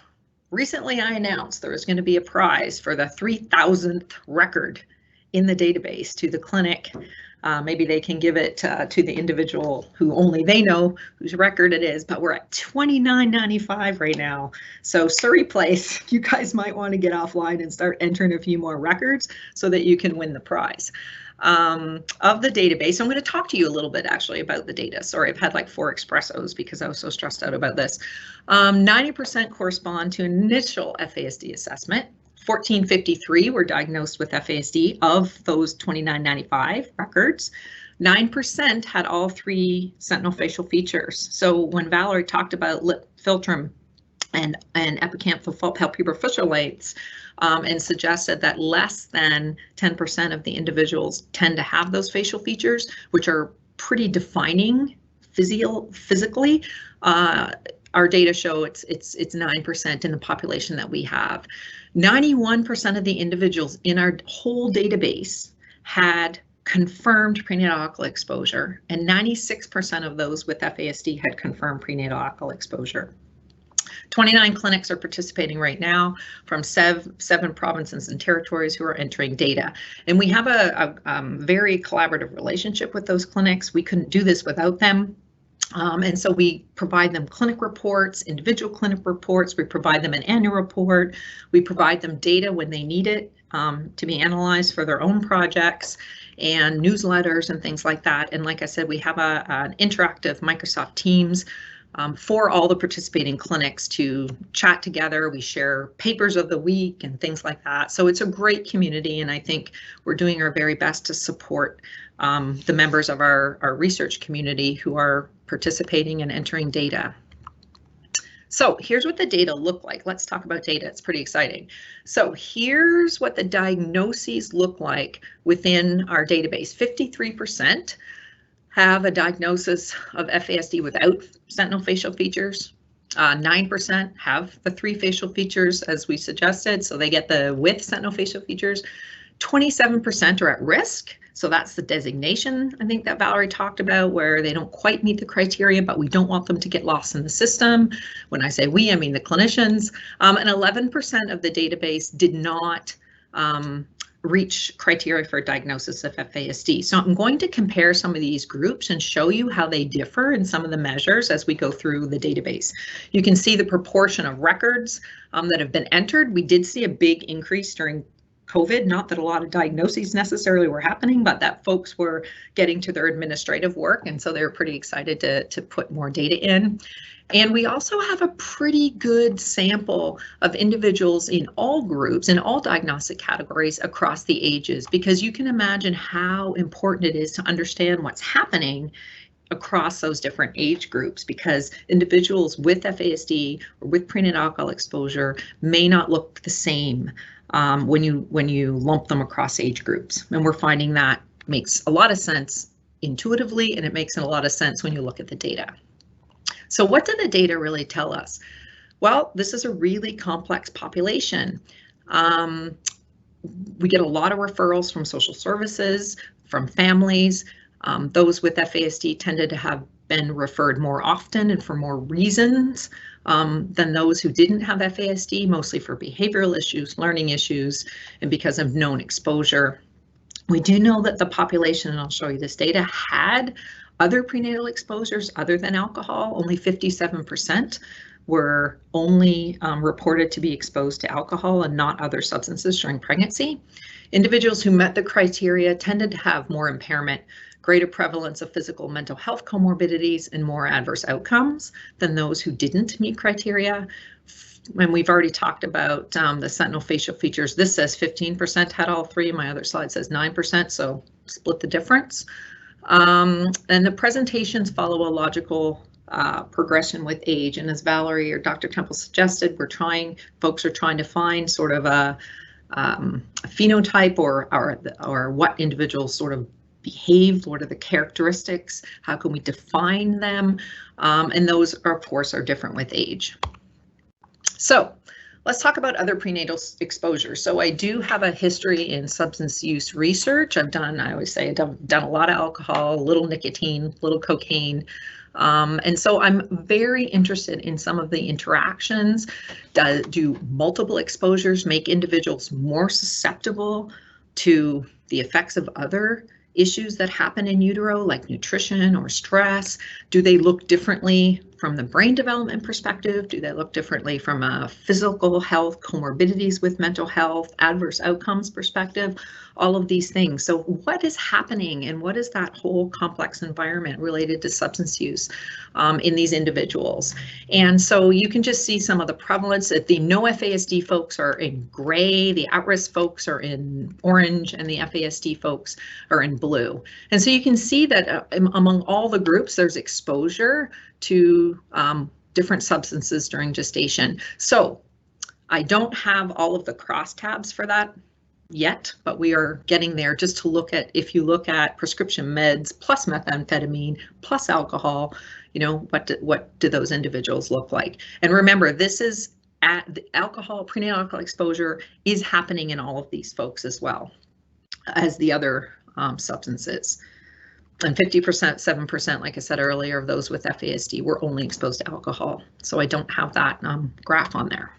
recently I announced there was going to be a prize for the 3,000th record in the database to the clinic. Maybe they can give it to the individual who only they know whose record it is, but we're at $29.95 right now. So Surrey Place, you guys might want to get offline and start entering a few more records so that you can win the prize. Of the database, I'm going to talk to you a little bit actually about the data. Sorry, I've had like 4 espressos because I was so stressed out about this. 90% correspond to initial FASD assessment. 1,453 were diagnosed with FASD of those 2,995 records. 9% had all 3 sentinel facial features. So when Valerie talked about lip philtrum and epicanthal palpebral fissulates and suggested that less than 10% of the individuals tend to have those facial features, which are pretty defining physically, our data show it's 9% in the population that we have. 91% of the individuals in our whole database had confirmed prenatal alkyl exposure, and 96% of those with FASD had confirmed prenatal alkyl exposure. 29 clinics are participating right now from 7 provinces and territories who are entering data. And we have a very collaborative relationship with those clinics. We couldn't do this without them. And so we provide them clinic reports, individual clinic reports, we provide them an annual report, we provide them data when they need it to be analyzed for their own projects, and newsletters and things like that. And like I said, we have an interactive Microsoft Teams for all the participating clinics to chat together. We share papers of the week and things like that. So it's a great community, and I think we're doing our very best to support the members of our research community who are participating and entering data. So here's what the data look like. Let's talk about data. It's pretty exciting. So here's what the diagnoses look like within our database. 53% have a diagnosis of FASD without sentinel facial features. 9% have the 3 facial features as we suggested, so they get the with sentinel facial features. 27% are at risk, so that's the designation I think that Valerie talked about, where they don't quite meet the criteria, but we don't want them to get lost in the system. When I say we, I mean the clinicians. And 11% of the database did not reach criteria for a diagnosis of FASD. So I'm going to compare some of these groups and show you how they differ in some of the measures as we go through the database. You can see the proportion of records that have been entered. We did see a big increase during COVID, not that a lot of diagnoses necessarily were happening, but that folks were getting to their administrative work, and so they were pretty excited to put more data in. And we also have a pretty good sample of individuals in all groups, in all diagnostic categories across the ages, because you can imagine how important it is to understand what's happening across those different age groups, because individuals with FASD or with prenatal alcohol exposure may not look the same when you lump them across age groups. And we're finding that makes a lot of sense intuitively, and it makes a lot of sense when you look at the data. So what do the data really tell us? Well, this is a really complex population. We get a lot of referrals from social services, from families. Those with FASD tended to have been referred more often and for more reasons than those who didn't have FASD, mostly for behavioral issues, learning issues, and because of known exposure. We do know that the population, and I'll show you this data, had other prenatal exposures other than alcohol. Only 57% were only reported to be exposed to alcohol and not other substances during pregnancy. Individuals who met the criteria tended to have more impairment, greater prevalence of physical and mental health comorbidities, and more adverse outcomes than those who didn't meet criteria. And we've already talked about the sentinel facial features. This says 15% had all 3. My other slide says 9%, so split the difference. And the presentations follow a logical progression with age. And as Valerie or Dr. Temple suggested, folks are trying to find sort of a phenotype or what individuals sort of behaved, what are the characteristics, how can we define them, and those of course are different with age. So let's talk about other prenatal exposure. So I do have a history in substance use research. I always say I've done a lot of alcohol, a little nicotine, a little cocaine. And so I'm very interested in some of the interactions. Do multiple exposures make individuals more susceptible to the effects of other issues that happen in utero, like nutrition or stress? Do they look differently from the brain development perspective? Do they look differently from a physical health, comorbidities with mental health, adverse outcomes perspective? All of these things. So what is happening, and what is that whole complex environment related to substance use in these individuals? And so you can just see some of the prevalence. That the no FASD folks are in gray, the at-risk folks are in orange, and the FASD folks are in blue. And so you can see that among all the groups, there's exposure to different substances during gestation. So I don't have all of the crosstabs for that yet, but we are getting there, just to look at, if you look at prescription meds plus methamphetamine plus alcohol, you know, what do those individuals look like? And remember, this is at the prenatal alcohol exposure is happening in all of these folks as well as the other substances. And 50%, 7%, like I said earlier, of those with FASD were only exposed to alcohol. So I don't have that graph on there.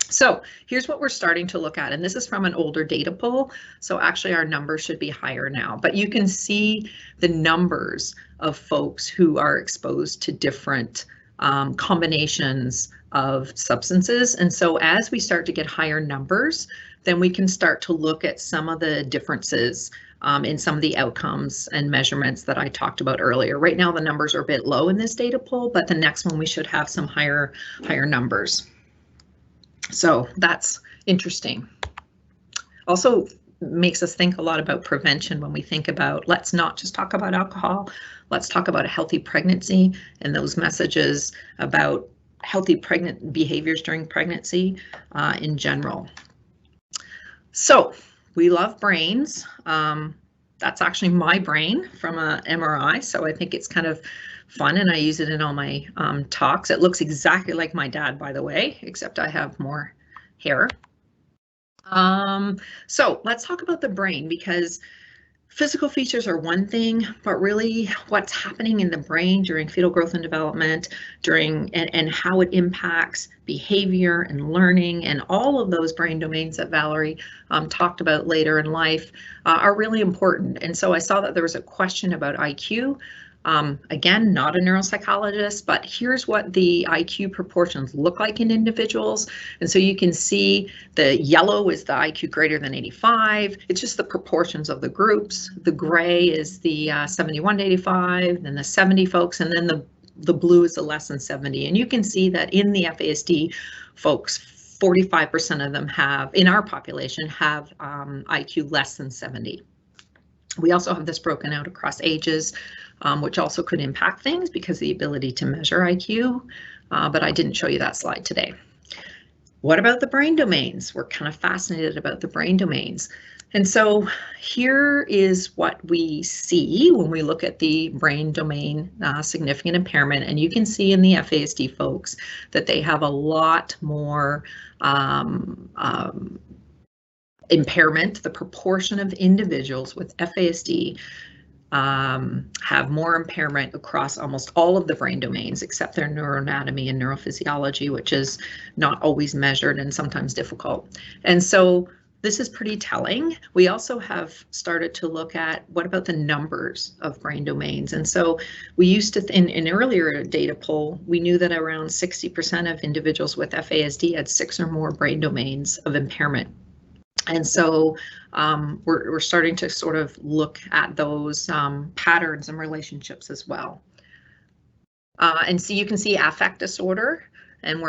So here's what we're starting to look at, and this is from an older data pool. So actually our numbers should be higher now, but you can see the numbers of folks who are exposed to different combinations of substances. And so as we start to get higher numbers, then we can start to look at some of the differences in some of the outcomes and measurements that I talked about earlier. Right now the numbers are a bit low in this data pool, but the next one we should have some higher numbers. So that's interesting. Also makes us think a lot about prevention when we think about, let's not just talk about alcohol, let's talk about a healthy pregnancy and those messages about healthy pregnant behaviors during pregnancy in general. So we love brains. that's actually my brain from a MRI, so I think it's kind of fun, and I use it in all my talks. It looks exactly like my dad, by the way, except I have more hair. So let's talk about the brain, because physical features are one thing, but really what's happening in the brain during fetal growth and development, and how it impacts behavior and learning, and all of those brain domains that Valerie talked about later in life are really important. And so I saw that there was a question about IQ. Again, not a neuropsychologist, but here's what the IQ proportions look like in individuals. And so you can see the yellow is the IQ greater than 85. It's just the proportions of the groups. The gray is the 71 to 85, then the 70 folks, and then the blue is the less than 70. And you can see that in the FASD folks, 45% of them have, in our population, have IQ less than 70. We also have this broken out across ages, which also could impact things because the ability to measure IQ, but I didn't show you that slide today. What about the brain domains? We're kind of fascinated about the brain domains. And so here is what we see when we look at the brain domain significant impairment, and you can see in the FASD folks that they have a lot more impairment. The proportion of individuals with FASD have more impairment across almost all of the brain domains except their neuroanatomy and neurophysiology, which is not always measured and sometimes difficult. And so this is pretty telling. We also have started to look at what about the numbers of brain domains. And so we used to, in an earlier data poll, we knew that around 60% of individuals with FASD had 6 or more brain domains of impairment. And so we're starting to sort of look at those patterns and relationships as well. And so you can see affect disorder, and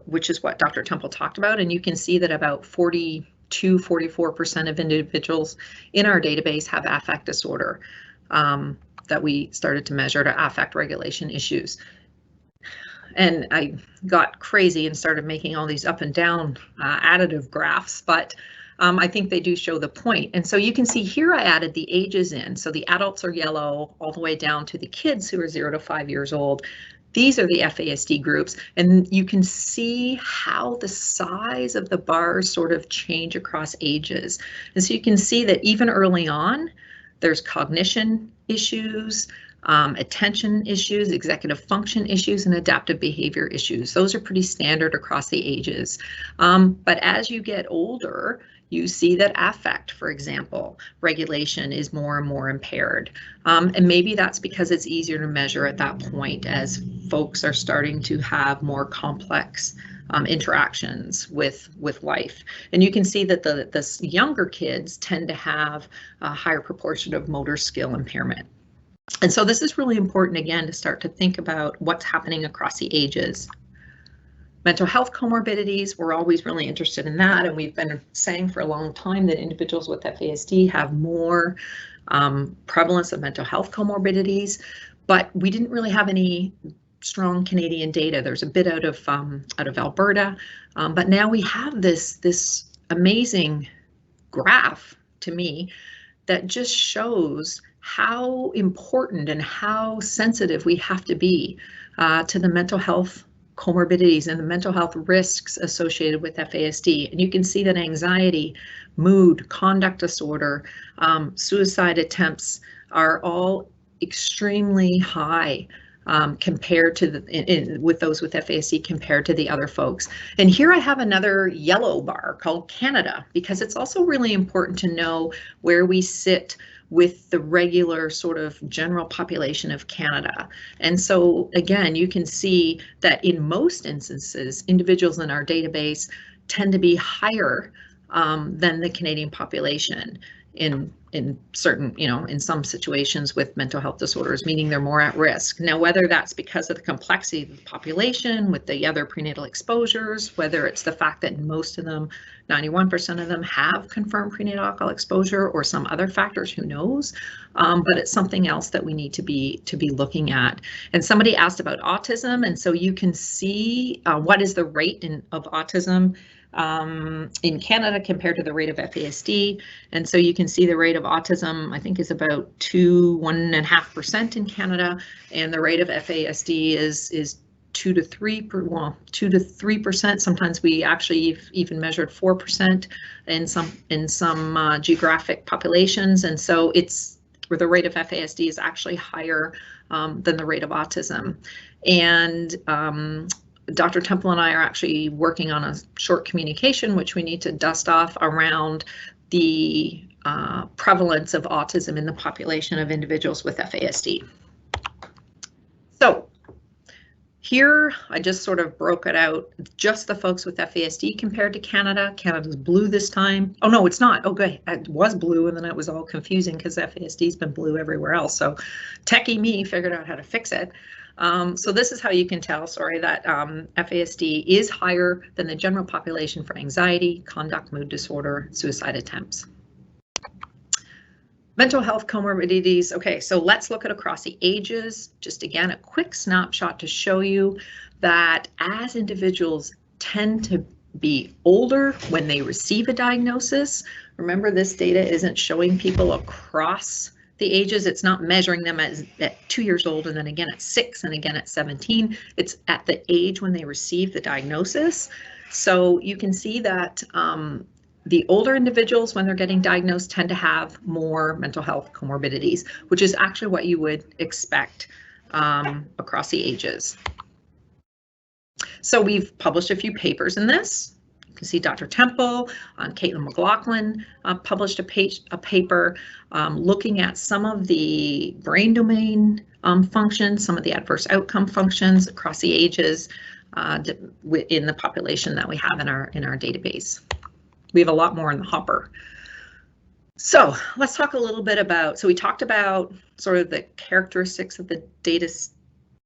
which is what Dr. Temple talked about. And you can see that about 44% of individuals in our database have affect disorder that we started to measure to affect regulation issues. And I got crazy and started making all these up and down additive graphs, but I think they do show the point. And so you can see here I added the ages in. So the adults are yellow all the way down to the kids who are 0 to 5 years old. These are the FASD groups, and you can see how the size of the bars sort of change across ages. And so you can see that even early on, there's cognition issues, attention issues, executive function issues, and adaptive behavior issues. Those are pretty standard across the ages. But as you get older, you see that affect, for example, regulation is more and more impaired. And maybe that's because it's easier to measure at that point as folks are starting to have more complex interactions with life. And you can see that the younger kids tend to have a higher proportion of motor skill impairment. And so this is really important, again, to start to think about what's happening across the ages. Mental health comorbidities, we're always really interested in that, and we've been saying for a long time that individuals with FASD have more prevalence of mental health comorbidities, but we didn't really have any strong Canadian data. There's a bit out of Alberta, but now we have this amazing graph, to me, that just shows how important and how sensitive we have to be to the mental health comorbidities and the mental health risks associated with FASD. And you can see that anxiety, mood, conduct disorder, suicide attempts are all extremely high compared to with those with FASD compared to the other folks. And here I have another yellow bar called Canada, because it's also really important to know where we sit with the regular sort of general population of Canada. And so again, you can see that in most instances, individuals in our database tend to be higher than the Canadian population in certain, in some situations with mental health disorders, meaning they're more at risk. Now, whether that's because of the complexity of the population with the other prenatal exposures, whether it's the fact that most of them, 91% of them have confirmed prenatal alcohol exposure, or some other factors, who knows? But it's something else that we need to be looking at. And somebody asked about autism, and so you can see what is the rate of autism in Canada compared to the rate of FASD. And so you can see the rate of autism, I think, is about 1.5% in Canada, and the rate of FASD is 2 to 3%. Sometimes we actually even measured 4% in some geographic populations, and so it's where the rate of FASD is actually higher than the rate of autism. And Dr. Temple and I are actually working on a short communication, which we need to dust off around the prevalence of autism in the population of individuals with FASD. So here, I just sort of broke it out, just the folks with FASD compared to Canada. Canada's blue this time. Oh, no, it's not. Oh, good. It was blue, and then it was all confusing because FASD's been blue everywhere else. So techie me figured out how to fix it. So this is how you can tell, sorry, that FASD is higher than the general population for anxiety, conduct, mood disorder, suicide attempts. Mental health comorbidities. Okay, so let's look at across the ages. Just again, a quick snapshot to show you that as individuals tend to be older when they receive a diagnosis, remember this data isn't showing people across the ages. It's not measuring them as at 2 years old and then again at 6 and again at 17. It's at the age when they receive the diagnosis. So you can see that the older individuals, when they're getting diagnosed, tend to have more mental health comorbidities, which is actually what you would expect across the ages. So we've published a few papers in this. You can see Dr. Temple and Caitlin McLaughlin published a paper looking at some of the brain domain functions, some of the adverse outcome functions across the ages in the population that we have in our database. We have a lot more in the hopper. So let's talk a little bit about, so we talked about sort of the characteristics of the data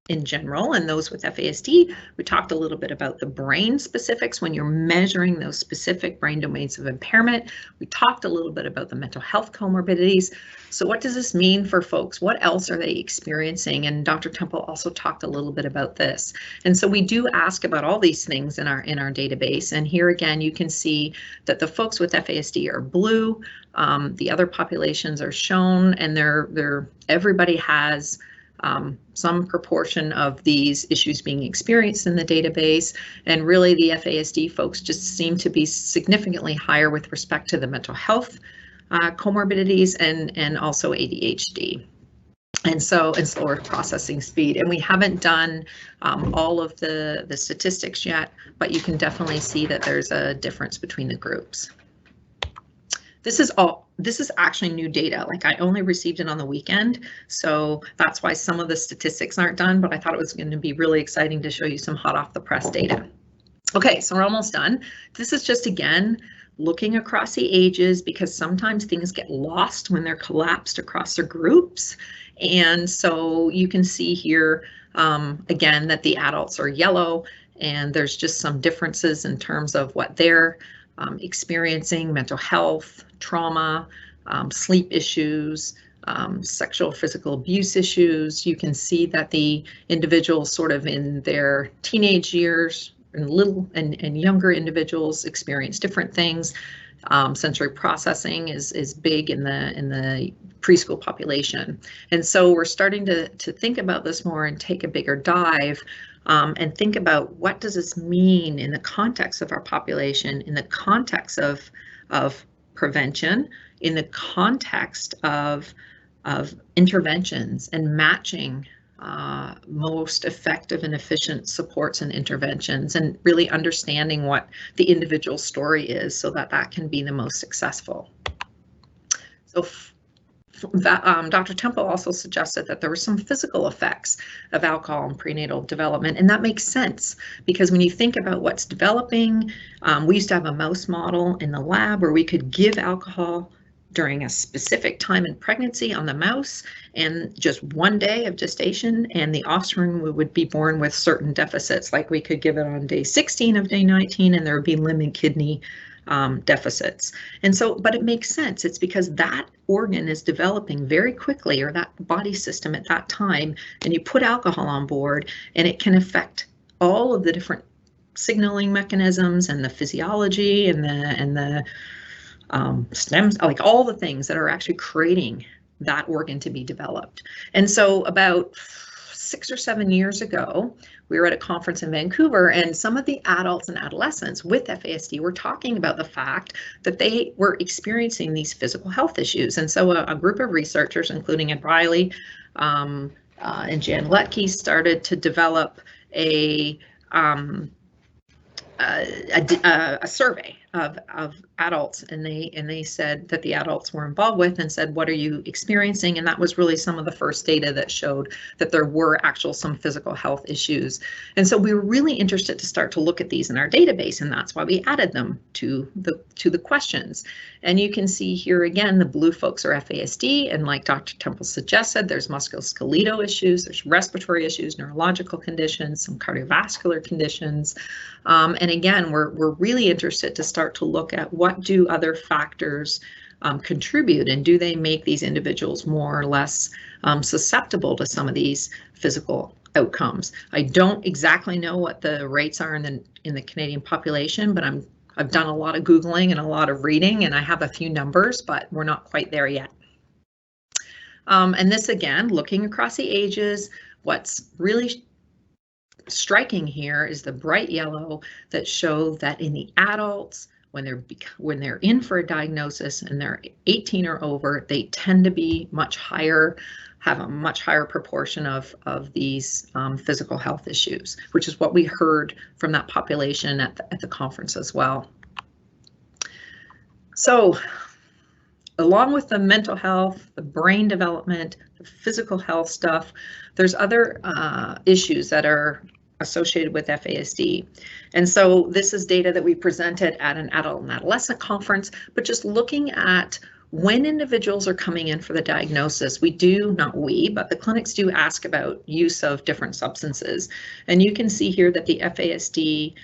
in general and those with FASD. We talked a little bit about the brain specifics when you're measuring those specific brain domains of impairment. We talked a little bit about the mental health comorbidities. So what does this mean for folks? What else are they experiencing? And Dr. Temple also talked a little bit about this. And so we do ask about all these things in our database. And here again, you can see that the folks with FASD are blue. The other populations are shown, and everybody has some proportion of these issues being experienced in the database, and really the FASD folks just seem to be significantly higher with respect to the mental health comorbidities and also ADHD, and slower processing speed. And we haven't done all of the statistics yet, but you can definitely see that there's a difference between the groups. This is actually new data. Like, I only received it on the weekend, so that's why some of the statistics aren't done, but I thought it was going to be really exciting to show you some hot off the press data. Okay, so we're almost done. This is just, again, looking across the ages, because sometimes things get lost when they're collapsed across their groups. And so you can see here, again, that the adults are yellow, and there's just some differences in terms of what they're experiencing: mental health, trauma, sleep issues, sexual physical abuse issues. You can see that the individuals sort of in their teenage years and younger individuals experience different things. Sensory processing is big in the preschool population. And so we're starting to think about this more and take a bigger dive and think about what does this mean in the context of our population, in the context of prevention, in the context of interventions and matching most effective and efficient supports and interventions, and really understanding what the individual story is so that can be the most successful. So Dr. Temple also suggested that there were some physical effects of alcohol in prenatal development, and that makes sense because when you think about what's developing, we used to have a mouse model in the lab where we could give alcohol during a specific time in pregnancy on the mouse, and just 1 day of gestation, and the offspring would be born with certain deficits, like we could give it on day 16 of day 19 and there would be limb and kidney deficits. And so, but it makes sense. It's because that organ is developing very quickly, or that body system at that time, and you put alcohol on board and it can affect all of the different signaling mechanisms and the physiology and the stems, like all the things that are actually creating that organ to be developed. And so about 6 or 7 years ago, we were at a conference in Vancouver, and some of the adults and adolescents with FASD were talking about the fact that they were experiencing these physical health issues. And so a group of researchers, including Ed Riley and Jan Letke, started to develop a survey of adults, and they said that the adults were involved with and said, what are you experiencing? And that was really some of the first data that showed that there were some physical health issues. And so we were really interested to start to look at these in our database, and that's why we added them to the questions. And you can see here again, the blue folks are FASD, and like Dr. Temple suggested, there's musculoskeletal issues, there's respiratory issues, neurological conditions, some cardiovascular conditions. And again, we're really interested to start to look at what do other factors contribute, and do they make these individuals more or less susceptible to some of these physical outcomes. I don't exactly know what the rates are in the Canadian population, but I've done a lot of Googling and a lot of reading, and I have a few numbers, but we're not quite there yet. And this again, looking across the ages, what's really striking here is the bright yellow that show that in the adults, when they're in for a diagnosis and they're 18 or over, they tend to be much higher, have a much higher proportion of these physical health issues, which is what we heard from that population at the conference as well. So along with the mental health, the brain development, the physical health stuff, there's other issues that are associated with FASD. And so this is data that we presented at an adult and adolescent conference, but just looking at when individuals are coming in for the diagnosis, but the clinics do ask about use of different substances. And you can see here that the FASD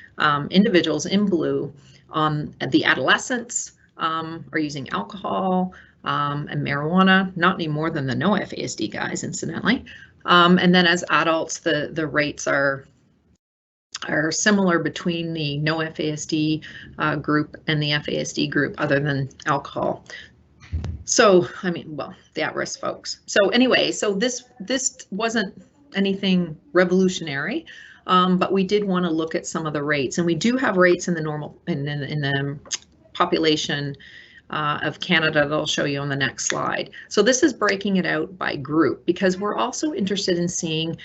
individuals in blue, the adolescents are using alcohol and marijuana, not any more than the no FASD guys, incidentally. And then as adults, the rates are similar between the no FASD group and the FASD group, other than alcohol. So, I mean, well, the at-risk folks. So anyway, so this wasn't anything revolutionary, but we did want to look at some of the rates, and we do have rates in the population of Canada that I'll show you on the next slide. So this is breaking it out by group, because we're also interested in seeing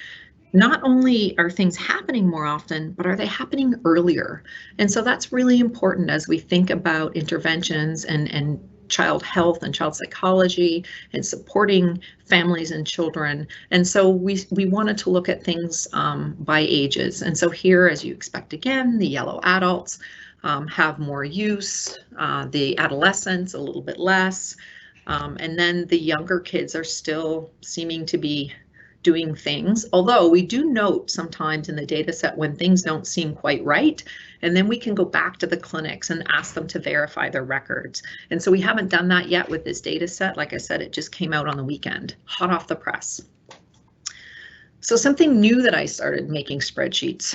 not only are things happening more often, but are they happening earlier? And so that's really important as we think about interventions and child health and child psychology and supporting families and children. And so we wanted to look at things by ages. And so here, as you expect, again, the yellow adults have more use, the adolescents a little bit less, and then the younger kids are still seeming to be doing things, although we do note sometimes in the data set when things don't seem quite right, and then we can go back to the clinics and ask them to verify their records. And so we haven't done that yet with this data set. Like I said, it just came out on the weekend, hot off the press. So something new that I started making spreadsheets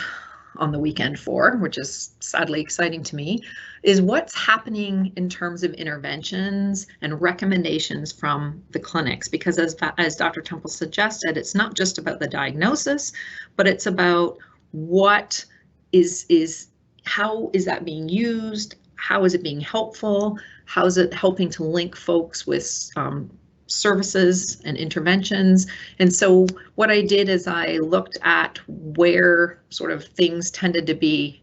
on the weekend for, which is sadly exciting to me, is what's happening in terms of interventions and recommendations from the clinics. Because as Dr. Temple suggested, it's not just about the diagnosis, but it's about what how is that being used? How is it being helpful? How is it helping to link folks with services and interventions? And so what I did is I looked at where sort of things tended to be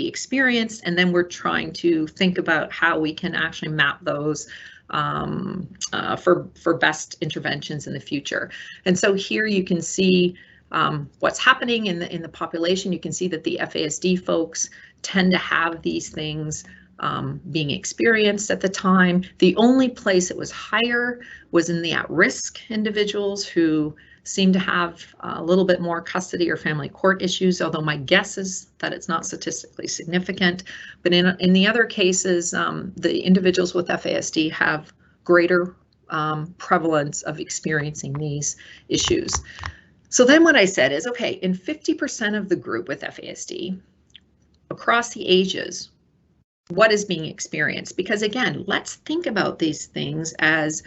experienced, and then we're trying to think about how we can actually map those for best interventions in the future. And so here you can see what's happening in the population. You can see that the FASD folks tend to have these things being experienced at the time. The only place it was higher was in the at-risk individuals who seem to have a little bit more custody or family court issues, although my guess is that it's not statistically significant. But in the other cases, the individuals with FASD have greater prevalence of experiencing these issues. So then what I said is, okay, in 50% of the group with FASD, across the ages, what is being experienced? Because again, let's think about these things as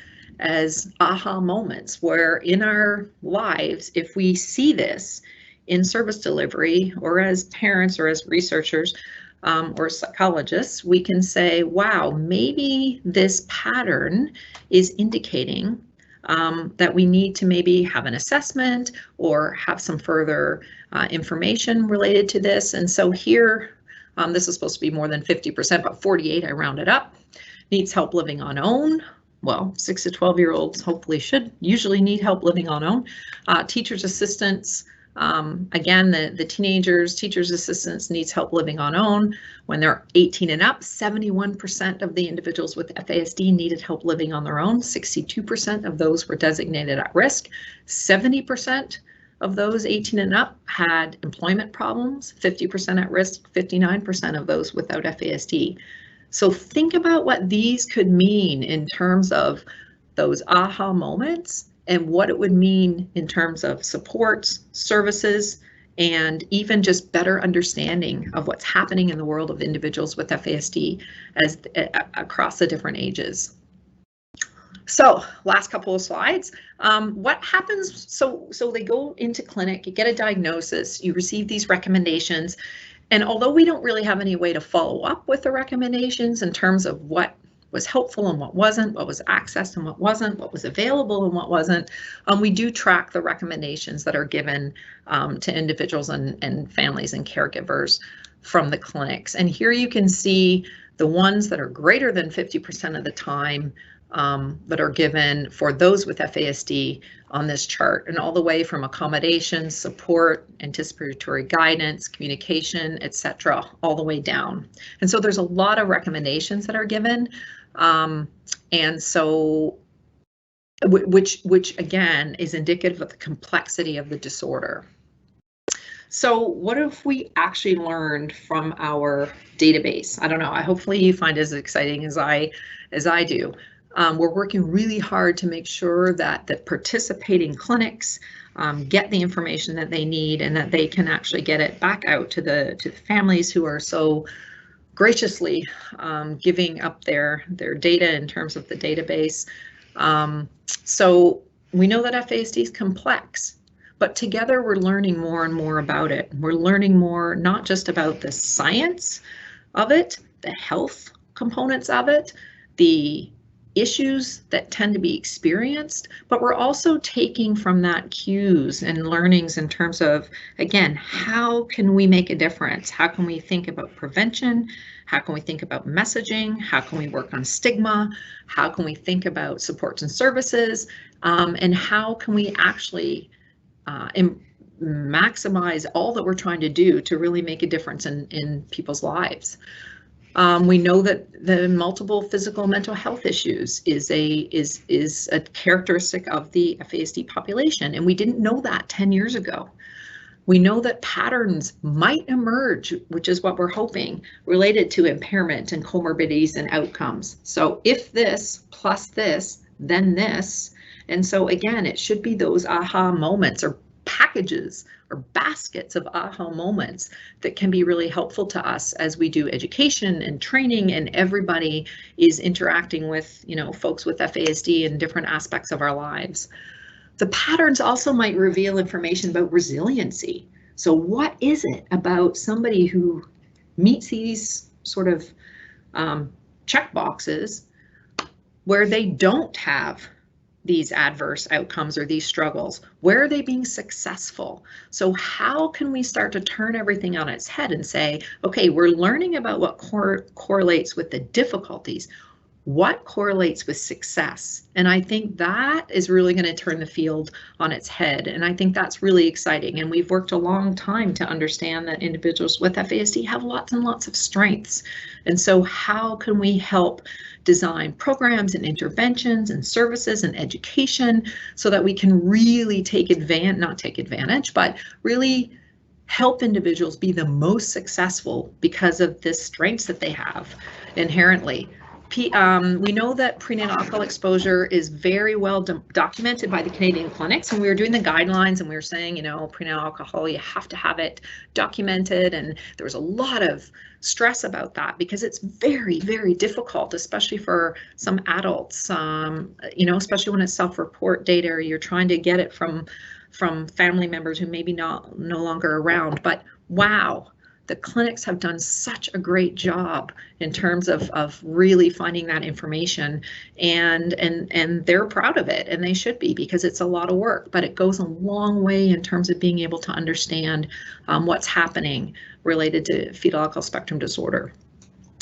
aha moments where in our lives, if we see this in service delivery or as parents or as researchers or psychologists, we can say, wow, maybe this pattern is indicating that we need to maybe have an assessment or have some further information related to this. And so here, this is supposed to be more than 50%, but 48, I rounded up, needs help living on own. Well, 6 to 12-year-olds hopefully should usually need help living on own. Teachers' assistants, again, the teenagers, teachers' assistants needs help living on own. When they're 18 and up, 71% of the individuals with FASD needed help living on their own. 62% of those were designated at risk. 70% of those 18 and up had employment problems, 50% at risk, 59% of those without FASD. So think about what these could mean in terms of those aha moments and what it would mean in terms of supports, services, and even just better understanding of what's happening in the world of individuals with FASD as across the different ages. So last couple of slides, what happens, so they go into clinic, you get a diagnosis, you receive these recommendations, and although we don't really have any way to follow up with the recommendations in terms of what was helpful and what wasn't, what was accessed and what wasn't, what was available and what wasn't, we do track the recommendations that are given to individuals and families and caregivers from the clinics. And here you can see the ones that are greater than 50% of the time that are given for those with FASD on this chart, and all the way from accommodation, support, anticipatory guidance, communication, etc., all the way down. And so there's a lot of recommendations that are given, and so which again is indicative of the complexity of the disorder. So what have we actually learned from our database? I don't know. Hopefully you find it as exciting as I do. We're working really hard to make sure that the participating clinics get the information that they need and that they can actually get it back out to the families who are so graciously giving up their data in terms of the database. So we know that FASD is complex, but together we're learning more and more about it. We're learning more not just about the science of it, the health components of it, the issues that tend to be experienced, but we're also taking from that cues and learnings in terms of, again, how can we make a difference? How can we think about prevention? How can we think about messaging? How can we work on stigma? How can we think about supports and services? And how can we actually maximize all that we're trying to do to really make a difference in people's lives? We know that the multiple physical and mental health issues is a characteristic of the FASD population, and we didn't know that 10 years ago. We know that patterns might emerge, which is what we're hoping, related to impairment and comorbidities and outcomes. So if this plus this, then this. And so again, it should be those aha moments or packages or baskets of aha moments that can be really helpful to us as we do education and training, and everybody is interacting with, folks with FASD in different aspects of our lives. The patterns also might reveal information about resiliency. So what is it about somebody who meets these sort of check boxes where they don't have these adverse outcomes or these struggles? Where are they being successful? So how can we start to turn everything on its head and say, okay, we're learning about what correlates with the difficulties. What correlates with success? And I think that is really going to turn the field on its head. And I think that's really exciting. And we've worked a long time to understand that individuals with FASD have lots and lots of strengths. And so how can we help design programs and interventions and services and education so that we can really not take advantage, but really help individuals be the most successful because of the strengths that they have inherently. we know that prenatal alcohol exposure is very well documented by the Canadian clinics, and we were doing the guidelines and we were saying, you know, prenatal alcohol, you have to have it documented, and there was a lot of stress about that because it's very, very difficult, especially for some adults, you know, especially when it's self-report data or you're trying to get it from family members who maybe no longer around. But wow, the clinics have done such a great job in terms of really finding that information, and they're proud of it, and they should be, because it's a lot of work, but it goes a long way in terms of being able to understand what's happening related to fetal alcohol spectrum disorder.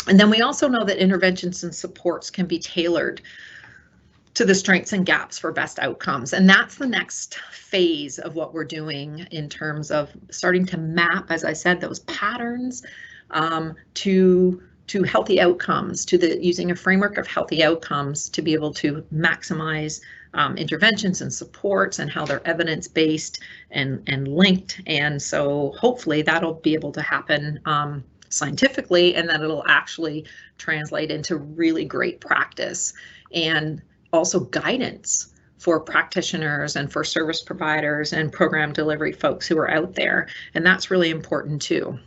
And then we also know that interventions and supports can be tailored to the strengths and gaps for best outcomes. And that's the next phase of what we're doing in terms of starting to map, as I said, those patterns to healthy outcomes, using a framework of healthy outcomes to be able to maximize interventions and supports and how they're evidence-based and linked. And so hopefully that'll be able to happen scientifically, and that it'll actually translate into really great practice and also guidance for practitioners and for service providers and program delivery folks who are out there. And that's really important too.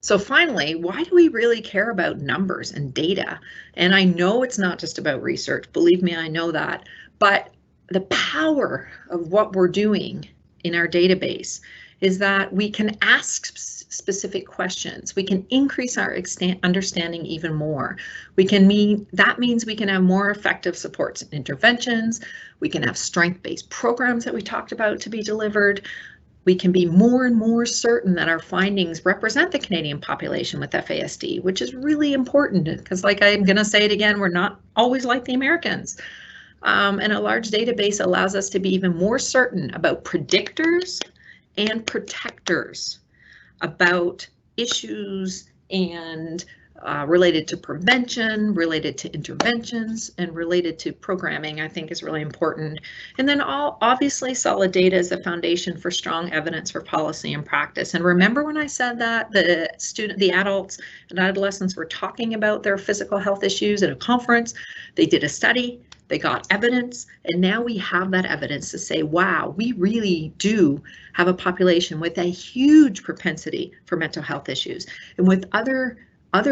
So finally, why do we really care about numbers and data? And I know it's not just about research, believe me, I know that, but the power of what we're doing in our database is that we can ask specific questions. We can increase our understanding even more. That means we can have more effective supports and interventions. We can have strength-based programs that we talked about to be delivered. We can be more and more certain that our findings represent the Canadian population with FASD, which is really important because, like I'm going to say it again, we're not always like the Americans. And a large database allows us to be even more certain about predictors and protectors, about issues and related to prevention, related to interventions, and related to programming, I think is really important. And then obviously solid data is the foundation for strong evidence for policy and practice. And remember when I said that the adults and adolescents were talking about their physical health issues at a conference, they did a study, they got evidence, and now we have that evidence to say, wow, we really do have a population with a huge propensity for mental health issues and with other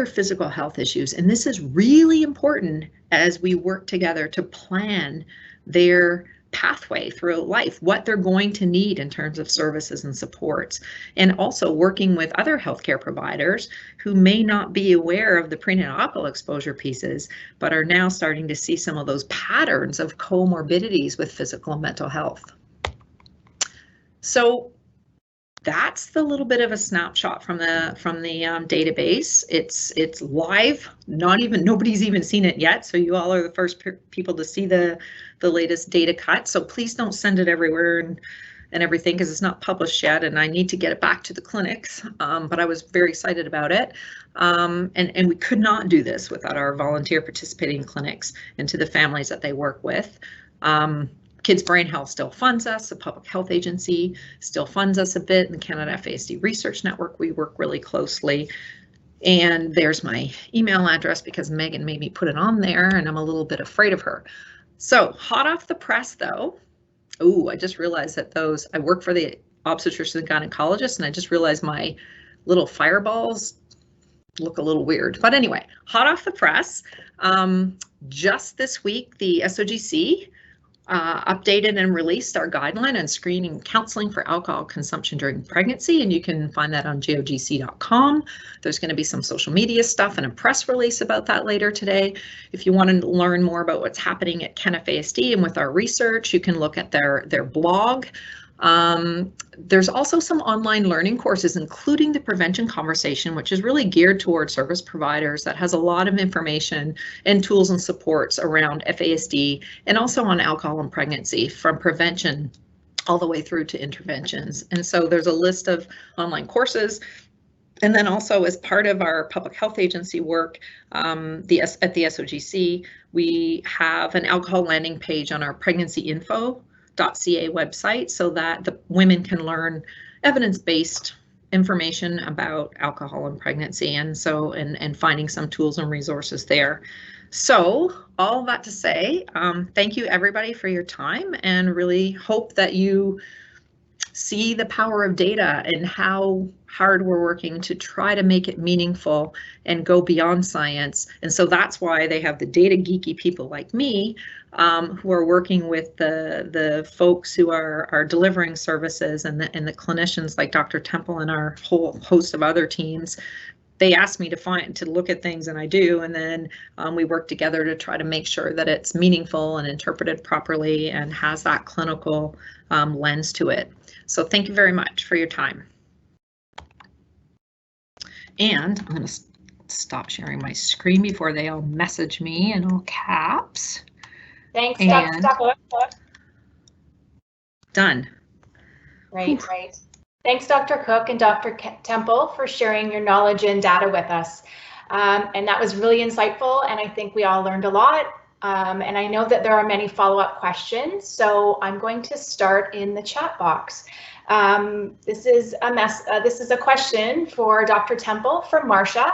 physical health issues. And this is really important as we work together to plan their pathway through life, what they're going to need in terms of services and supports, and also working with other healthcare providers who may not be aware of the prenatal alcohol exposure pieces, but are now starting to see some of those patterns of comorbidities with physical and mental health. So that's the little bit of a snapshot from the database. It's live. Nobody's even seen it yet. So you all are the first people to see the latest data cut. So please don't send it everywhere and everything, because it's not published yet, and I need to get it back to the clinics. But I was very excited about it, and we could not do this without our volunteer participating clinics and to the families that they work with. Kids Brain Health still funds us, the Public Health Agency still funds us a bit, and the Canada FASD Research Network, we work really closely. And there's my email address because Megan made me put it on there and I'm a little bit afraid of her. So hot off the press though, I just realized that I work for the obstetrician and gynecologist, and I just realized my little fireballs look a little weird. But anyway, hot off the press, just this week, the SOGC updated and released our guideline on screening and counseling for alcohol consumption during pregnancy, and you can find that on gogc.com. There's going to be some social media stuff and a press release about that later today. If you want to learn more about what's happening at CanFASD and with our research, you can look at their blog. There's also some online learning courses, including the prevention conversation, which is really geared towards service providers, that has a lot of information and tools and supports around FASD and also on alcohol and pregnancy, from prevention all the way through to interventions. And so there's a list of online courses. And then also, as part of our public health agency work at the SOGC, we have an alcohol landing page on our pregnancyinfo.ca website so that the women can learn evidence-based information about alcohol and pregnancy, and so and finding some tools and resources there. So all that to say, thank you everybody for your time, and really hope that you see the power of data and how hard we're working to try to make it meaningful and go beyond science. And so that's why they have the data geeky people like me who are working with the folks who are delivering services, and the clinicians like Dr. Temple and our whole host of other teams. They asked me to look at things, and I do, and then we work together to try to make sure that it's meaningful and interpreted properly and has that clinical lens to it. So thank you very much for your time. And I'm going to stop sharing my screen before they all message me in all caps. Thanks, and Dr. Cook. Done. Right. Thanks, Dr. Cook and Dr. Temple, for sharing your knowledge and data with us. And that was really insightful, and I think we all learned a lot. And I know that there are many follow-up questions, so I'm going to start in the chat box. This is a question for Dr. Temple from Marsha.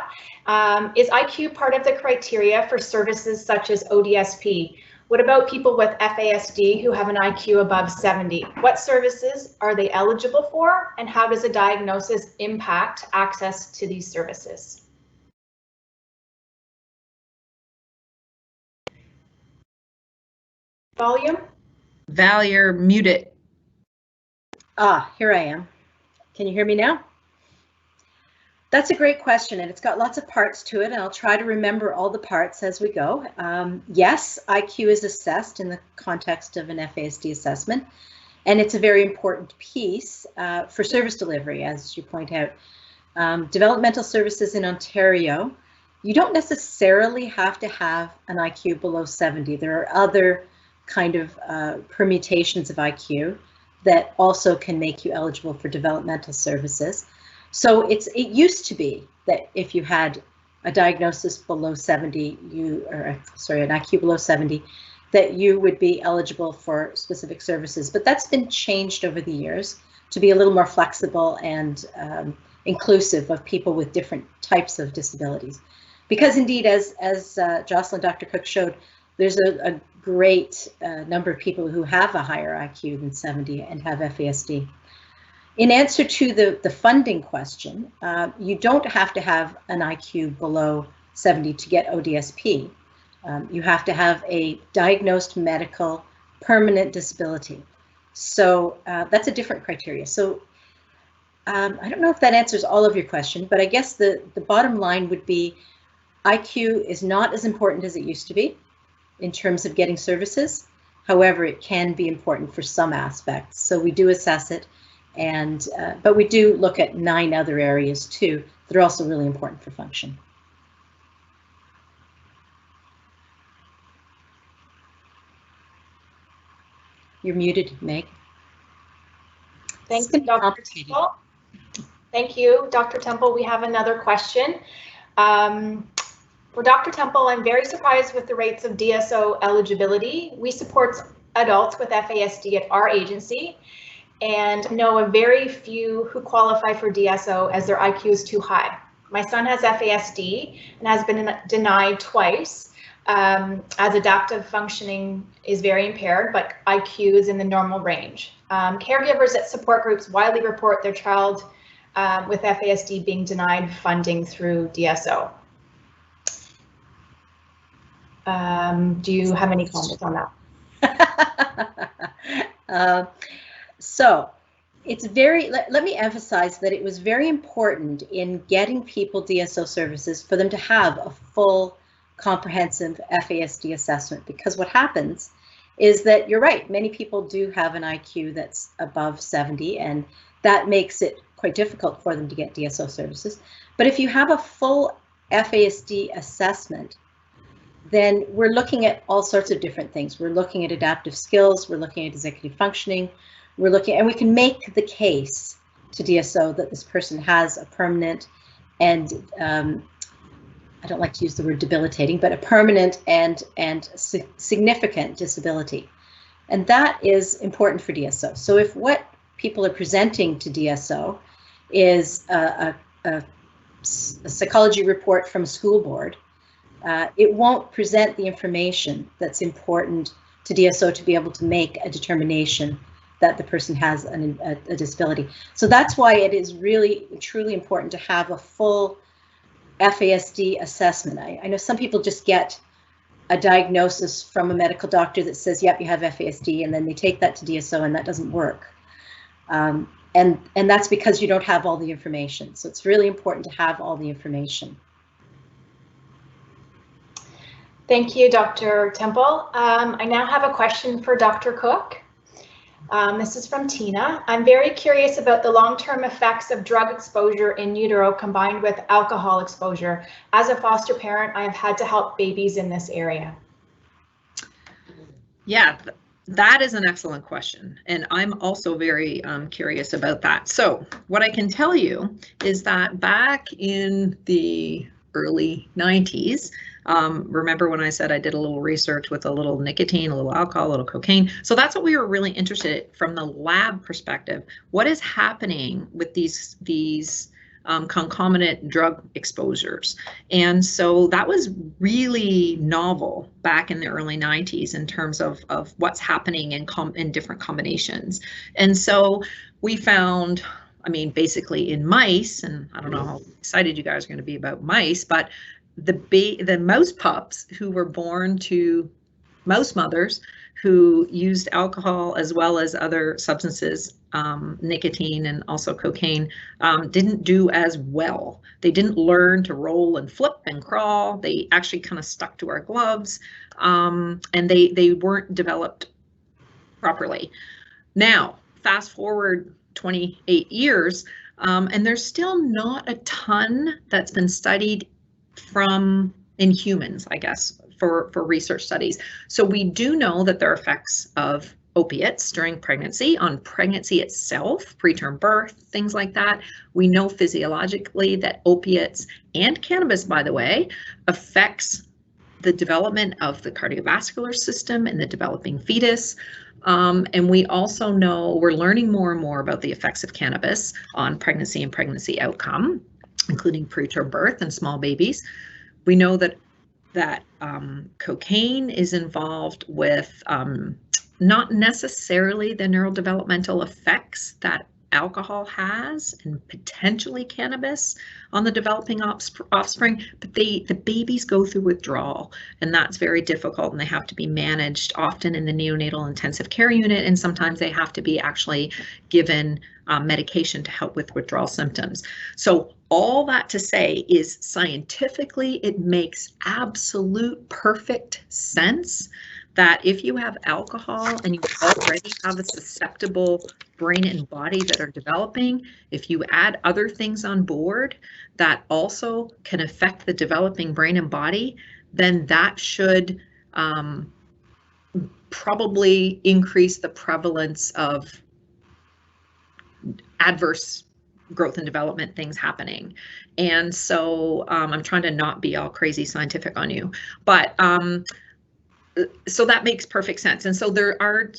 Is IQ part of the criteria for services such as ODSP? What about people with FASD who have an IQ above 70? What services are they eligible for, and how does a diagnosis impact access to these services? Volume? Val, you're muted. Here I am. Can you hear me now? That's a great question, and it's got lots of parts to it, and I'll try to remember all the parts as we go. Yes, IQ is assessed in the context of an FASD assessment, and it's a very important piece for service delivery, as you point out. Developmental services in Ontario, you don't necessarily have to have an IQ below 70. There are other kind of permutations of IQ that also can make you eligible for developmental services. So it used to be that if you had a diagnosis below 70, an IQ below 70, that you would be eligible for specific services. But that's been changed over the years to be a little more flexible and inclusive of people with different types of disabilities. Because indeed, as Jocelynn, Dr. Cook showed, there's a great number of people who have a higher IQ than 70 and have FASD. In answer to the funding question, you don't have to have an IQ below 70 to get ODSP. You have to have a diagnosed medical permanent disability. So that's a different criteria. So I don't know if that answers all of your question, but I guess the bottom line would be IQ is not as important as it used to be in terms of getting services. However, it can be important for some aspects. So we do assess it, and but we do look at 9 other areas too that are also really important for function. You're muted, Meg. Thanks, Dr. Temple. Thank you, Dr. Temple. We have another question. For Dr. Temple, I'm very surprised with the rates of DSO eligibility. We support adults with FASD at our agency and know of very few who qualify for DSO as their IQ is too high. My son has FASD and has been denied twice as adaptive functioning is very impaired, but IQ is in the normal range. Caregivers at support groups widely report their child with FASD being denied funding through DSO. Do you have any comments on that? So it's let me emphasize that it was very important in getting people DSO services for them to have a full comprehensive FASD assessment, because what happens is that you're right, many people do have an IQ that's above 70, and that makes it quite difficult for them to get DSO services. But if you have a full FASD assessment, then we're looking at all sorts of different things. We're looking at adaptive skills, we're looking at executive functioning, and we can make the case to DSO that this person has a permanent and I don't like to use the word debilitating, but a permanent and significant disability. And that is important for DSO. So if what people are presenting to DSO is a psychology report from a school board, it won't present the information that's important to DSO to be able to make a determination that the person has a disability. So that's why it is really, truly important to have a full FASD assessment. I know some people just get a diagnosis from a medical doctor that says, yep, you have FASD, and then they take that to DSO, and that doesn't work. And that's because you don't have all the information. So it's really important to have all the information. Thank you, Dr. Temple. I now have a question for Dr. Cook. This is from Tina. I'm very curious about the long-term effects of drug exposure in utero combined with alcohol exposure. As a foster parent, I have had to help babies in this area. Yeah, that is an excellent question. And I'm also very curious about that. So what I can tell you is that back in the early 90s, remember when I said I did a little research with a little nicotine, a little alcohol, a little cocaine. So that's what we were really interested in from the lab perspective. What is happening with these concomitant drug exposures? And so that was really novel back in the early 90s in terms of what's happening in different combinations. And so we found, I mean, basically in mice, and I don't know how excited you guys are going to be about mice, but the mouse pups who were born to mouse mothers who used alcohol as well as other substances, nicotine and also cocaine, didn't do as well. They didn't learn to roll and flip and crawl. They actually kind of stuck to our gloves, and they weren't developed properly. Now, fast forward 28 years, and there's still not a ton that's been studied in humans, I guess, for research studies. So we do know that there are effects of opiates during pregnancy, on pregnancy itself, preterm birth, things like that. We know physiologically that opiates and cannabis, by the way, affects the development of the cardiovascular system in the developing fetus. And we also know, we're learning more and more about the effects of cannabis on pregnancy and pregnancy outcome, including preterm birth and small babies. We know that cocaine is involved with not necessarily the neurodevelopmental effects that alcohol has, and potentially cannabis on the developing offspring, but the babies go through withdrawal, and that's very difficult, and they have to be managed often in the neonatal intensive care unit, and sometimes they have to be actually given medication to help with withdrawal symptoms. So all that to say is, scientifically, it makes absolute perfect sense that if you have alcohol and you already have a susceptible brain and body that are developing, if you add other things on board that also can affect the developing brain and body, then that should probably increase the prevalence of adverse growth and development things happening. And so I'm trying to not be all crazy scientific on you, but so that makes perfect sense. And so there are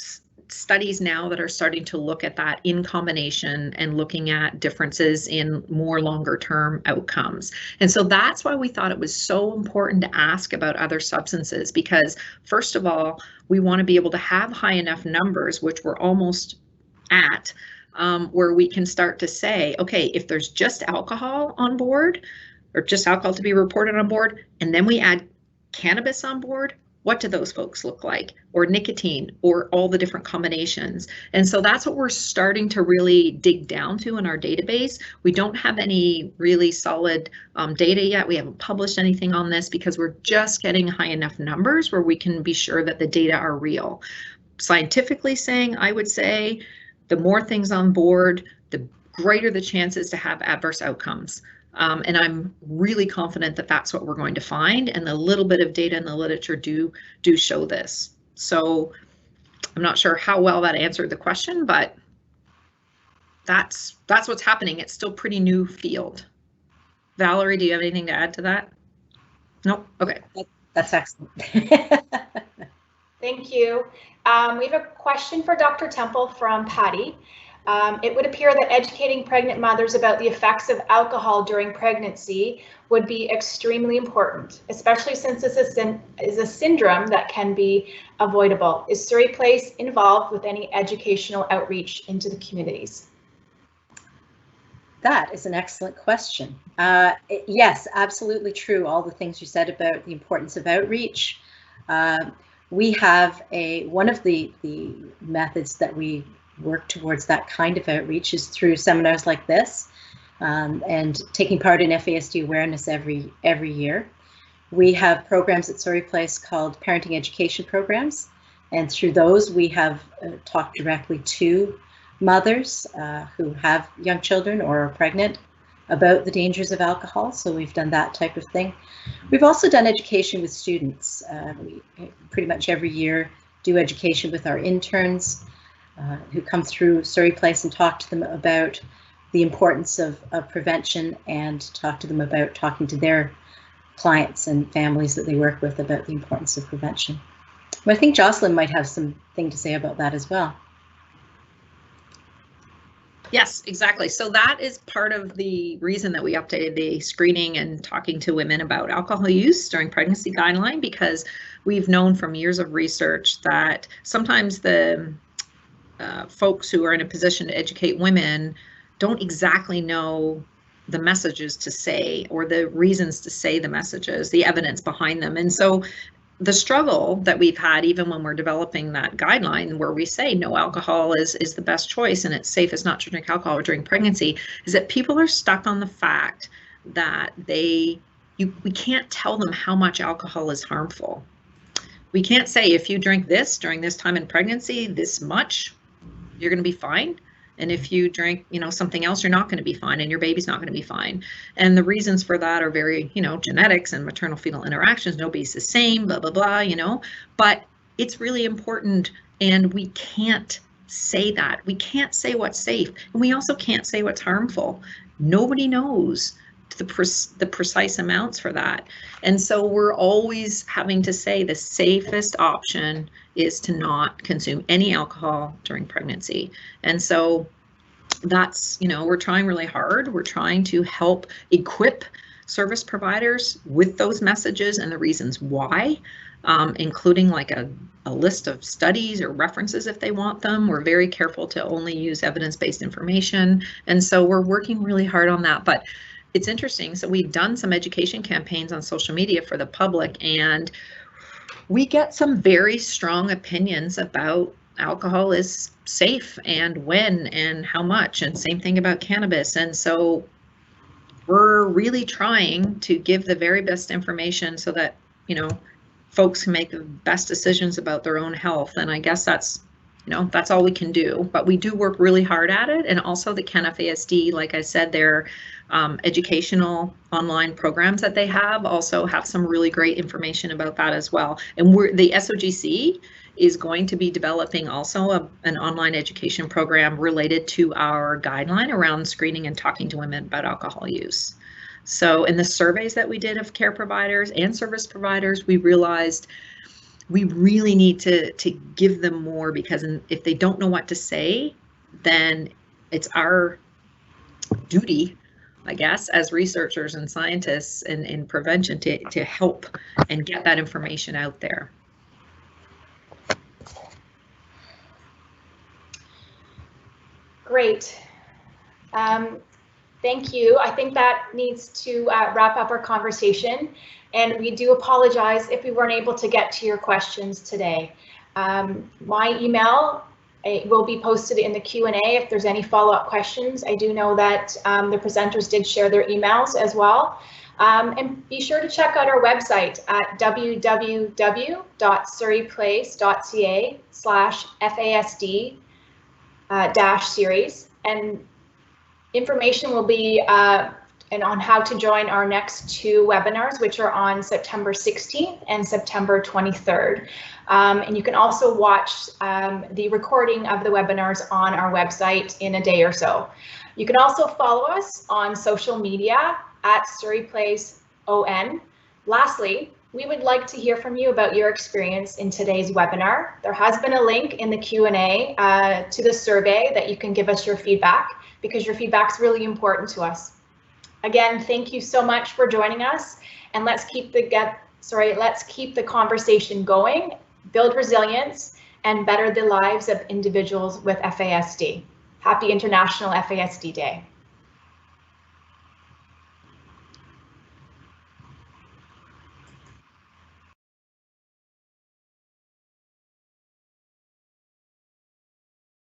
studies now that are starting to look at that in combination and looking at differences in more longer term outcomes. And so that's why we thought it was so important to ask about other substances, because first of all, we want to be able to have high enough numbers, which we're almost at, where we can start to say, okay, if there's just alcohol on board, or just alcohol to be reported on board, and then we add cannabis on board, what do those folks look like? Or nicotine, or all the different combinations. And so that's what we're starting to really dig down to in our database. We don't have any really solid data yet. We haven't published anything on this because we're just getting high enough numbers where we can be sure that the data are real. Scientifically saying, I would say the more things on board, the greater the chances to have adverse outcomes. And I'm really confident that that's what we're going to find, and the little bit of data in the literature do show this. So I'm not sure how well that answered the question, but that's what's happening. It's still pretty new field. Valerie, do you have anything to add to that? Nope. Okay. That's excellent. Thank you. We have a question for Dr. Temple from Patty. It would appear that educating pregnant mothers about the effects of alcohol during pregnancy would be extremely important, especially since this is a syndrome that can be avoidable. Is Surrey Place involved with any educational outreach into the communities? That is an excellent question. Yes, absolutely true. All the things you said about the importance of outreach. We have one of the methods that we work towards that kind of outreach is through seminars like this, and taking part in FASD awareness every year. We have programs at Surrey Place called parenting education programs, and through those we have talked directly to mothers who have young children or are pregnant about the dangers of alcohol. So we've done that type of thing. We've also done education with students. We pretty much every year do education with our interns who come through Surrey Place and talk to them about the importance of prevention, and talk to them about talking to their clients and families that they work with about the importance of prevention. Well, I think Jocelynn might have something to say about that as well. Yes, exactly. So that is part of the reason that we updated the screening and talking to women about alcohol use during pregnancy guideline, because we've known from years of research that sometimes the folks who are in a position to educate women don't exactly know the messages to say, or the reasons to say the messages, the evidence behind them. And so the struggle that we've had, even when we're developing that guideline where we say no alcohol is the best choice and it's safest not to drink alcohol during pregnancy, is that people are stuck on the fact that we can't tell them how much alcohol is harmful. We can't say if you drink this during this time in pregnancy, this much, you're going to be fine. And if you drink, something else, you're not going to be fine, and your baby's not going to be fine. And the reasons for that are very, genetics and maternal fetal interactions. Nobody's the same, blah, blah, blah, but it's really important. And we can't say that. We can't say what's safe. And we also can't say what's harmful. Nobody knows the precise amounts for that. And so we're always having to say the safest option is to not consume any alcohol during pregnancy. And so that's, we're trying really hard. We're trying to help equip service providers with those messages and the reasons why, including like a list of studies or references if they want them. We're very careful to only use evidence-based information. And so we're working really hard on that. But it's interesting. So we've done some education campaigns on social media for the public, and we get some very strong opinions about alcohol is safe and when and how much, and same thing about cannabis. And so we're really trying to give the very best information so that, folks can make the best decisions about their own health. And I guess that's all we can do, but we do work really hard at it. And also the Can FASD, like I said, their educational online programs that they have also have some really great information about that as well. And the SOGC is going to be developing also an online education program related to our guideline around screening and talking to women about alcohol use. So in the surveys that we did of care providers and service providers, we realized we really need to give them more, because if they don't know what to say, then it's our duty, I guess, as researchers and scientists in prevention to help and get that information out there. Great. Thank you. I think that needs to wrap up our conversation. And we do apologize if we weren't able to get to your questions today. My email will be posted in the Q&A if there's any follow-up questions. I do know that the presenters did share their emails as well. And be sure to check out our website at www.surreyplace.ca/FASD-series. And information will be on how to join our next two webinars, which are on September 16th and September 23rd. And you can also watch the recording of the webinars on our website in a day or so. You can also follow us on social media at Surrey Place ON. Lastly, We would like to hear from you about your experience in today's webinar. There has been a link in the Q&A to the survey that you can give us your feedback, because your feedback is really important to us. Again, thank you so much for joining us, and let's keep the conversation going, build resilience, and better the lives of individuals with FASD. Happy International FASD Day.